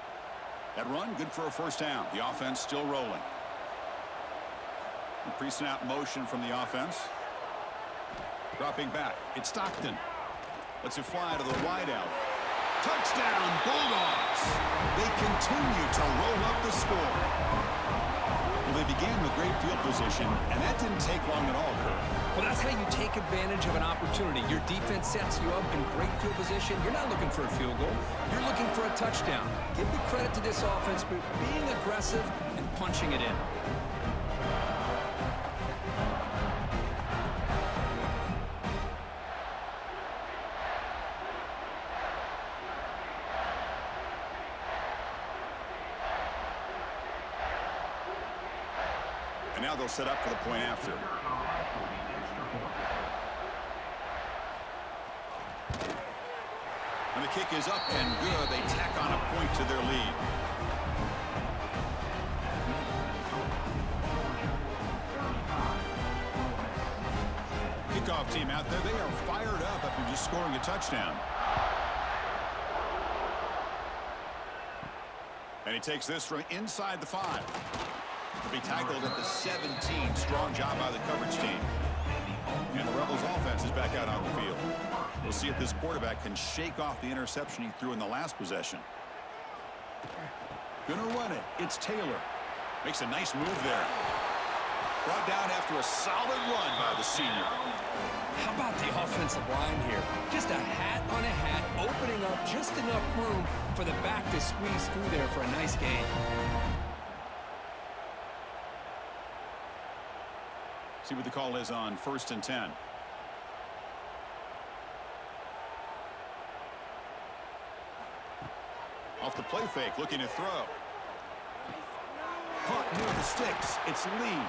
That run, good for a 1st down. The offense still rolling. Pre-snap motion from the offense. Dropping back. It's Stockton. Lets it fly to the wideout. Touchdown, Bulldogs. They continue to roll up the score. Well, they began with great field position, and that didn't take long at all, Kurt. Well, that's how you take advantage of an opportunity. Your defense sets you up in great field position. You're not looking for a field goal. You're looking for a touchdown. Give the credit to this offense for being aggressive and punching it in. Now they'll set up for the point after. And the kick is up and good. They tack on a point to their lead. Kickoff team out there. They are fired up after just scoring a touchdown. And he takes this from inside the 5. To be tackled at the 17. Strong job by the coverage team. And the Rebels offense is back out on the field. We'll see if this quarterback can shake off the interception he threw in the last possession. Gonna run it. It's Taylor. Makes a nice move there. Brought down after a solid run by the senior. How about the offensive line here? Just a hat on a hat, opening up just enough room for the back to squeeze through there for a nice gain. See what the call is on 1st and 10. Off the play fake, looking to throw. Caught near the sticks. It's Lee.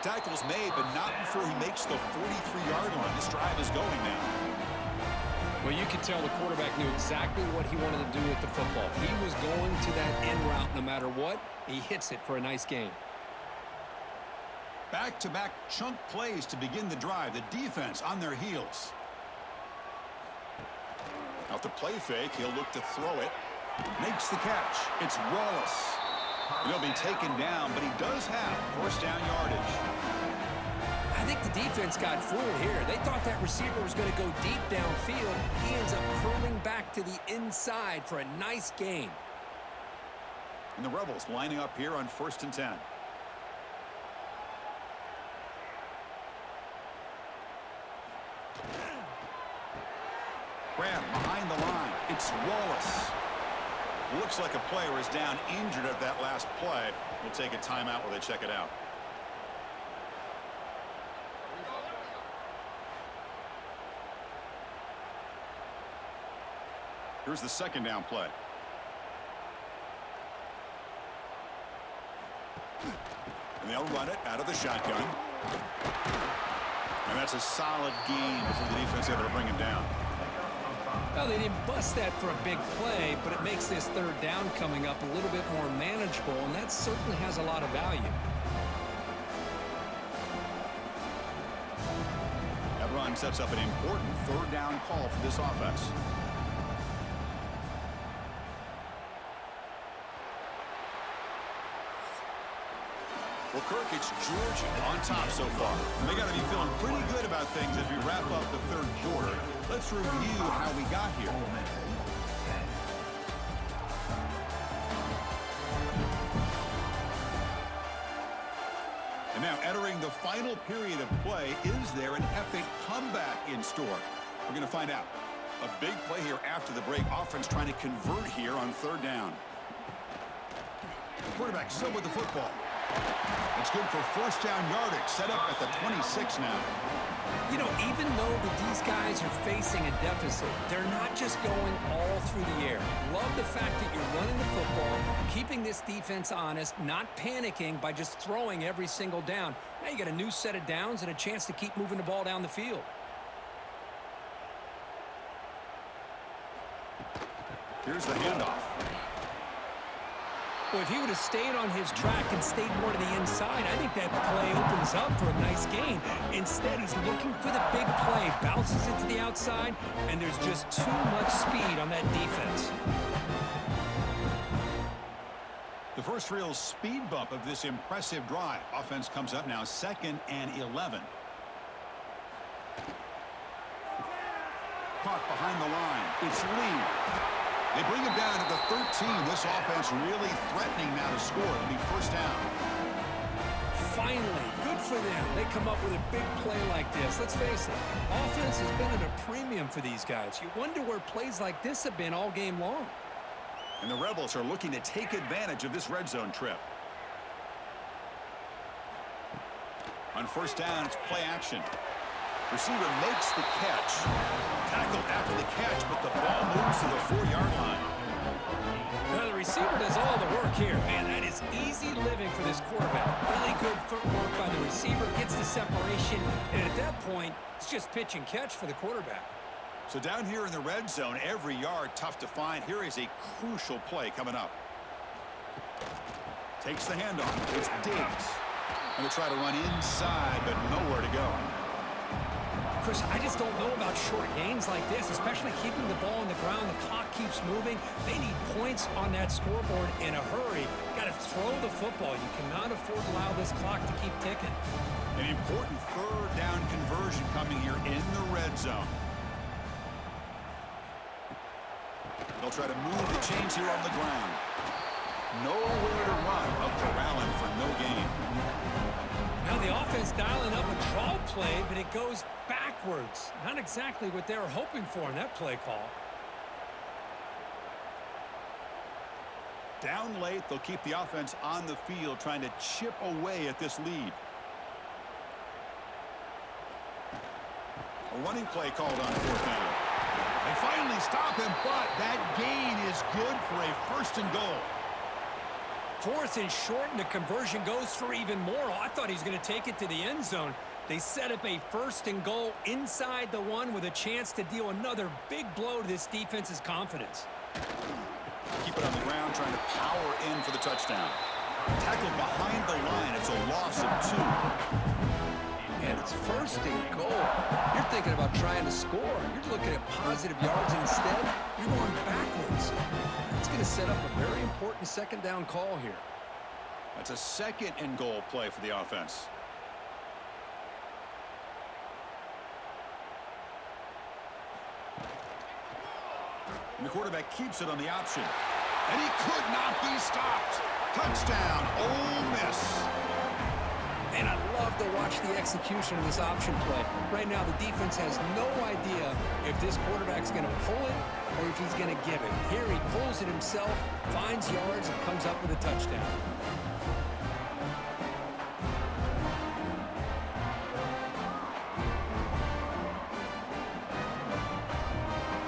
Tackle's made, but not before he makes the 43-yard line. This drive is going now. Well, you could tell the quarterback knew exactly what he wanted to do with the football. He was going to that end route no matter what. He hits it for a nice gain. Back-to-back chunk plays to begin the drive. The defense on their heels. Off the play fake, he'll look to throw it. Makes the catch. It's Wallace. He'll be taken down, but he does have first down yardage. I think the defense got fooled here. They thought that receiver was going to go deep downfield. He ends up curling back to the inside for a nice gain. And the Rebels lining up here on 1st and 10. Grab behind the line. It's Wallace. Looks like a player is down injured at that last play. We'll take a timeout while they check it out. Here's the 2nd down play. And they'll run it out of the shotgun. And that's a solid gain before the defense able to bring him down. Well, they didn't bust that for a big play, but it makes this 3rd down coming up a little bit more manageable, and that certainly has a lot of value. That run sets up an important 3rd down call for this offense. Well, Kirk, it's Georgia on top so far. They got to be feeling pretty good about things as we wrap up the 3rd quarter. Let's review how we got here. And now entering the final period of play, is there an epic comeback in store? We're going to find out. A big play here after the break. Offense trying to convert here on 3rd down. Quarterback still with the football. It's good for first down yardage. Set up at the 26 now. You know, even though these guys are facing a deficit, they're not just going all through the air. Love the fact that you're running the football, keeping this defense honest, not panicking by just throwing every single down. Now you got a new set of downs and a chance to keep moving the ball down the field. Here's the handoff. Well, if he would have stayed on his track and stayed more to the inside, I think that play opens up for a nice gain. Instead, he's looking for the big play, bounces it to the outside, and there's just too much speed on that defense. The first real speed bump of this impressive drive. Offense comes up now 2nd and 11. Caught behind the line. It's Lee. They bring him down at the 13. This offense really threatening now to score. It'll be first down. Finally, good for them. They come up with a big play like this. Let's face it, offense has been at a premium for these guys. You wonder where plays like this have been all game long. And the Rebels are looking to take advantage of this red zone trip. On first down, it's play action. Receiver makes the catch. Tackled after the catch, but the ball moves to the 4-yard line. Well, the receiver does all the work here. Man, that is easy living for this quarterback. Really good footwork by the receiver, gets the separation, and at that point, it's just pitch and catch for the quarterback. So down here in the red zone, every yard tough to find. Here is a crucial play coming up. Takes the handoff. It's Diggs. And they try to run inside, but nowhere to go. Chris, I just don't know about short gains like this, especially keeping the ball on the ground. The clock keeps moving. They need points on that scoreboard in a hurry. Got to throw the football. You cannot afford to allow this clock to keep ticking. An important third down conversion coming here in the red zone. They'll try to move the chains here on the ground. Nowhere to run. Up corralling for no gain. Now the offense dialing up a draw play, but it goes backwards. Not exactly what they were hoping for in that play call. Down late, they'll keep the offense on the field, trying to chip away at this lead. A running play called on fourth down. They finally stop him, but that gain is good for a 1st and goal. 4th and short, and the conversion goes for even more. I thought he was going to take it to the end zone. They set up a 1st and goal inside the 1 with a chance to deal another big blow to this defense's confidence. Keep it on the ground, trying to power in for the touchdown. Tackled behind the line. It's a loss of 2. And it's 1st and goal. You're thinking about trying to score. You're looking at positive yards instead. You're going backwards. It's going to set up a very important 2nd down call here. That's a 2nd and goal play for the offense. And the quarterback keeps it on the option. And he could not be stopped. Touchdown, Ole Miss. And I love to watch the execution of this option play. Right now, the defense has no idea if this quarterback's going to pull it or if he's going to give it. Here he pulls it himself, finds yards, and comes up with a touchdown.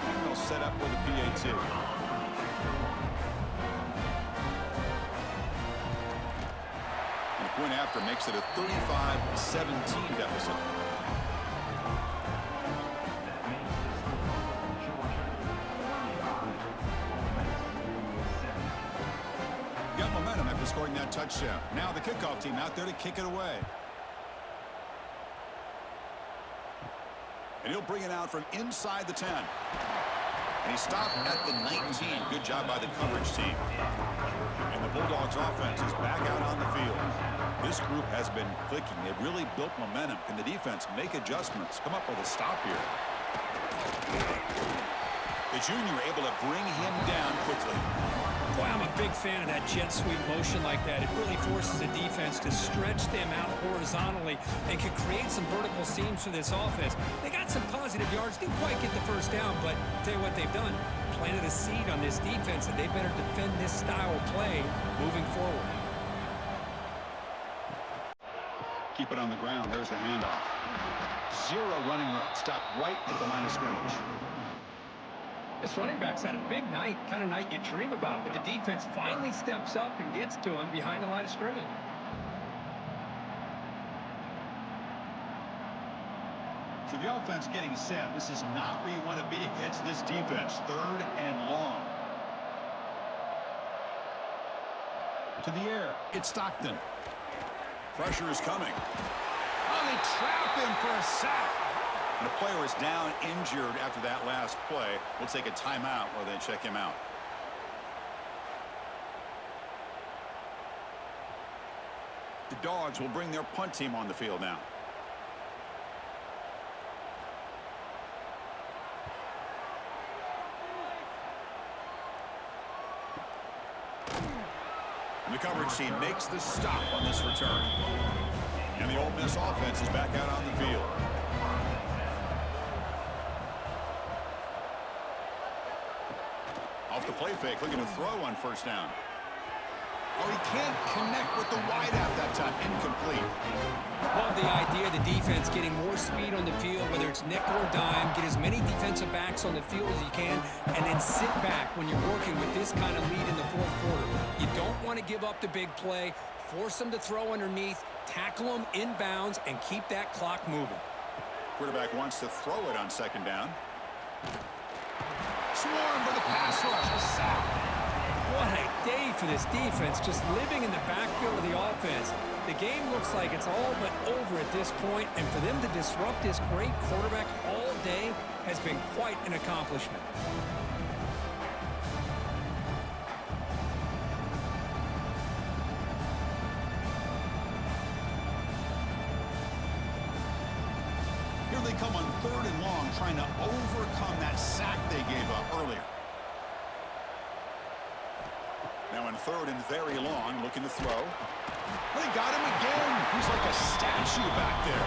And they'll set up with a PAT. Point after makes it a 35-17 deficit. Got momentum after scoring that touchdown. Now the kickoff team out there to kick it away. And he'll bring it out from inside the 10. And he stopped at the 19. Good job by the coverage team. And the Bulldogs offense is back out on the field. This group has been clicking. They've really built momentum. Can the defense make adjustments? Come up with a stop here. The junior able to bring him down quickly. Boy, I'm a big fan of that jet sweep motion like that. It really forces the defense to stretch them out horizontally and can create some vertical seams for this offense. They got some positive yards. Didn't quite get the 1st down, but I'll tell you what they've done. Planted a seed on this defense, and they better defend this style of play moving forward. Keep it on the ground. There's the handoff. 0 running room. Stop right at the line of scrimmage. This running back's had a big night, kind of night you dream about, but the defense finally steps up and gets to him behind the line of scrimmage. So the offense getting set. This is not where you want to be against this defense. 3rd and long. To the air. It's Stockton. Pressure is coming. Oh, they trap him for a sack. And the player is down injured after that last play. We'll take a timeout while they check him out. The Dogs will bring their punt team on the field now. And the coverage team makes the stop on this return. And the Ole Miss offense is back out on the field. Off the play fake, looking to throw on 1st down. Oh, he can't connect with the wideout that time. Incomplete. Love the idea of the defense getting more speed on the field, whether it's nickel or dime. Get as many defensive backs on the field as you can, and then sit back when you're working with this kind of lead in the fourth quarter. You don't want to give up the big play. Force them to throw underneath, tackle them inbounds, and keep that clock moving. Quarterback wants to throw it on second down. Swarm for the pass rush. A sack. What a day for this defense, just living in the backfield of the offense. The game looks like it's all but over at this point, and for them to disrupt this great quarterback all day has been quite an accomplishment. Here they come on third and long, trying to overcome that sack they gave up earlier. Now in third and very long, looking to throw. They got him again. He's like a statue back there.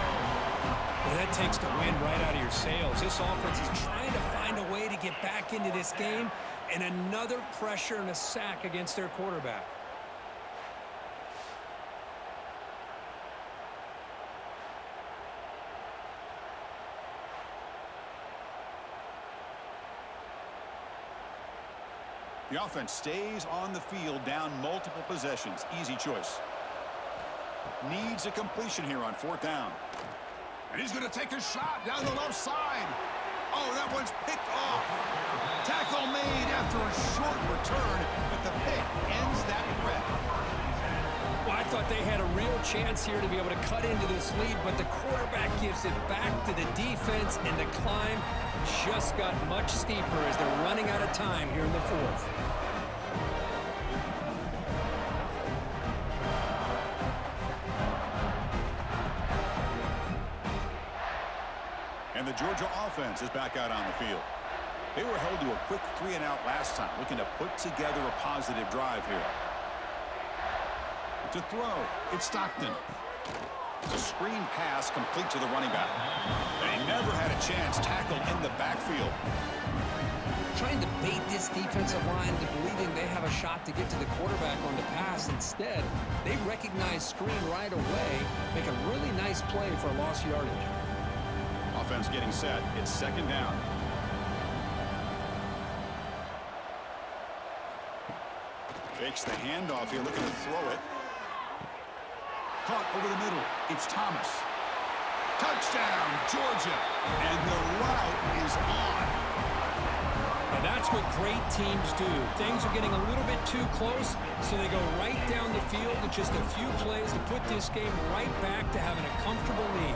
Well, that takes the wind right out of your sails. This offense is trying to find a way to get back into this game, and another pressure and a sack against their quarterback. The offense stays on the field, down multiple possessions. Easy choice. Needs a completion here on fourth down. And he's going to take a shot down the left side. Oh, that one's picked off. Tackle made after a short return, but the pick ends that threat. Well, I thought they had a real chance here to be able to cut into this lead, but the quarterback gives it back to the defense, and the climb just got much steeper as they're running out of time here in the fourth. And the Georgia offense is back out on the field. They were held to a quick 3-and-out last time, looking to put together a positive drive here. To throw, it's Stockton. A screen pass complete to the running back. And he never had a chance tackled in the backfield. Trying to bait this defensive line to believing they have a shot to get to the quarterback on the pass. Instead, they recognize screen right away, make a really nice play for a lost yardage. Offense getting set. It's second down. Fakes the handoff here, looking to throw it. Caught over the middle. It's Thomas. Touchdown, Georgia. And the route is on. Now that's what great teams do. Things are getting a little bit too close, so they go right down the field with just a few plays to put this game right back to having a comfortable lead.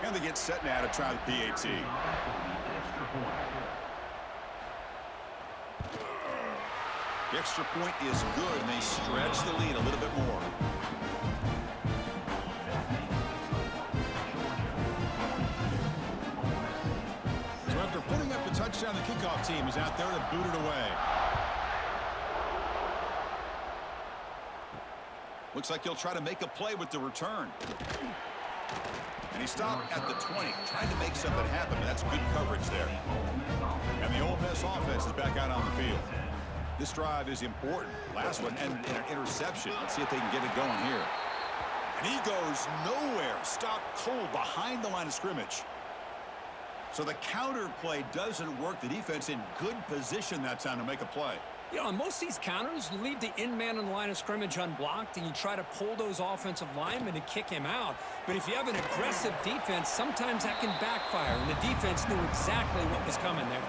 And they get set now to try the PAT. The extra point is good, and they stretch the lead a little bit more. So after putting up the touchdown, the kickoff team is out there to boot it away. Looks like he'll try to make a play with the return. And he stopped at the 20, trying to make something happen. That's good coverage there. And the Ole Miss offense is back out on the field. This drive is important. Last one ended in an interception. Let's see if they can get it going here. And he goes nowhere. Stopped cold behind the line of scrimmage. So the counter play doesn't work. The defense in good position that time to make a play. You know, on most of these counters, you leave the in-man in the line of scrimmage unblocked, and you try to pull those offensive linemen and kick him out. But if you have an aggressive defense, sometimes that can backfire, and the defense knew exactly what was coming there.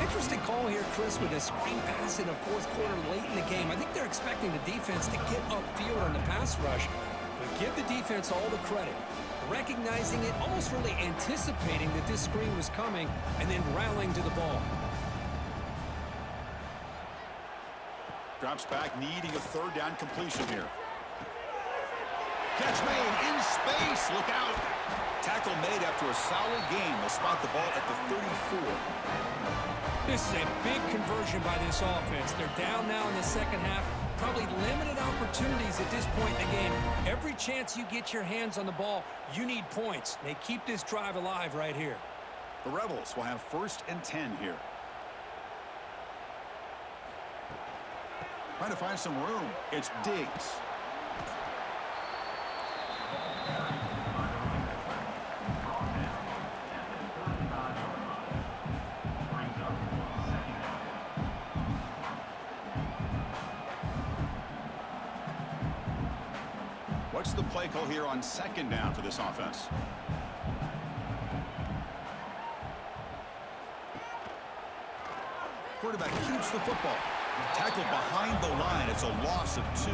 Interesting call here, Chris, with a screen pass in the fourth quarter late in the game. I think they're expecting the defense to get upfield on the pass rush, but give the defense all the credit. Recognizing it, almost really anticipating that this screen was coming, and then rallying to the ball. Drops back, needing a third down completion here. Catch made in space. Look out. Tackle whistle made after a solid game. They'll spot the ball at the 34. This is a big conversion by this offense. They're down now in the second half. Probably limited opportunities at this point in the game. Every chance you get your hands on the ball, you need points. They keep this drive alive right here. The Rebels will have 1st and 10 here. Trying to find some room. It's Diggs. What's the play call here on 2nd down for this offense? Quarterback keeps the football. Tackled behind the line. It's a loss of 2.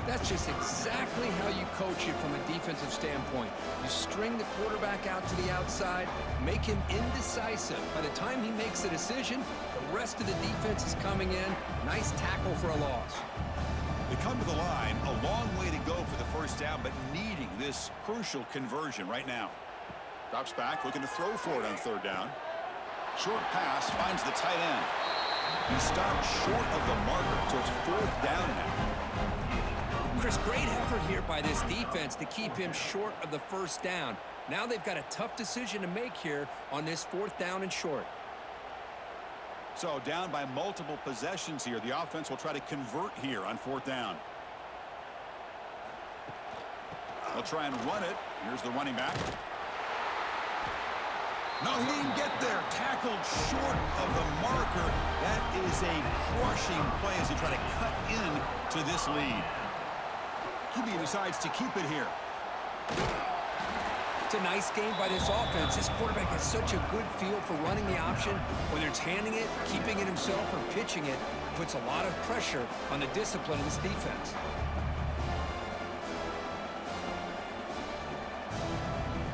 That's just exactly how you coach it from a defensive standpoint. You string the quarterback out to the outside, make him indecisive. By the time he makes a decision, the rest of the defense is coming in. Nice tackle for a loss. They come to the line, a long way to go for the 1st down, but needing this crucial conversion right now. Drops back, looking to throw for it on 3rd down. Short pass finds the tight end. He stopped short of the marker, so it's 4th down now. Chris, great effort here by this defense to keep him short of the 1st down. Now they've got a tough decision to make here on this 4th down and short. So down by multiple possessions here. The offense will try to convert here on 4th down. They'll try and run it. Here's the running back. No, he didn't get there. Tackled short of the marker. That is a crushing play as they try to cut in to this lead. QB decides to keep it here. It's a nice game by this offense. This quarterback has such a good feel for running the option. Whether it's handing it, keeping it himself, or pitching it, puts a lot of pressure on the discipline of this defense.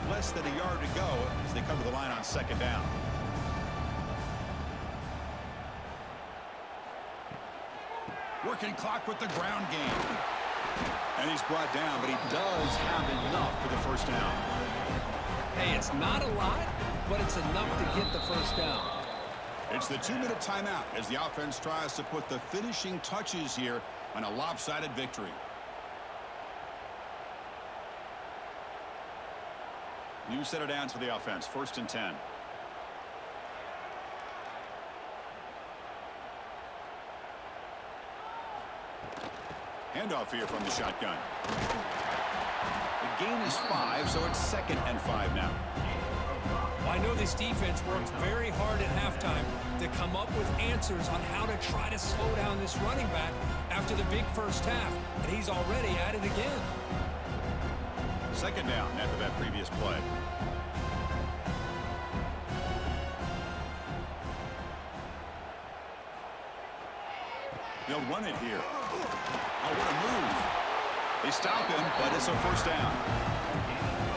Less than a yard to go as they come to the line on 2nd down. Working clock with the ground game. And he's brought down, but he does have enough for the 1st down. Hey, it's not a lot, but it's enough to get the 1st down. It's the 2-minute timeout as the offense tries to put the finishing touches here on a lopsided victory. New set of downs for the offense. 1st and 10. Handoff here from the shotgun. The gain is 5, so it's 2nd and 5 now. Well, I know this defense worked very hard at halftime to come up with answers on how to try to slow down this running back after the big 1st half, and he's already at it again. 2nd down after that previous play. They'll run it here. Oh, what a move. They stop him, but it's a 1st down.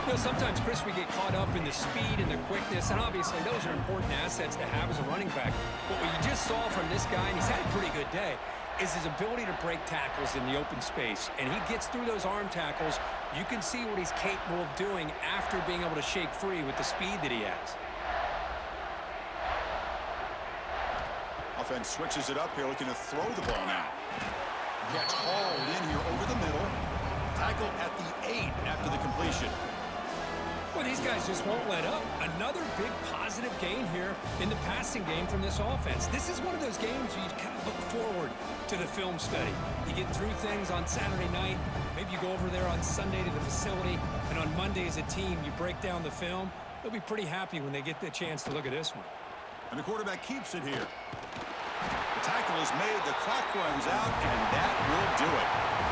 You know, sometimes, Chris, we get caught up in the speed and the quickness, and obviously those are important assets to have as a running back. But what you just saw from this guy, and he's had a pretty good day, is his ability to break tackles in the open space. And he gets through those arm tackles. You can see what he's capable of doing after being able to shake free with the speed that he has. Offense switches it up here, looking to throw the ball now. Gets hauled in here over the middle. Tackled at the 8 after the completion. Well, these guys just won't let up. Another big positive gain here in the passing game from this offense. This is one of those games where you kind of look forward to the film study. You get through things on Saturday night. Maybe you go over there on Sunday to the facility, and on Monday as a team, you break down the film. They'll be pretty happy when they get the chance to look at this one. And the quarterback keeps it here. The tackle is made, the clock runs out, and that will do it. 1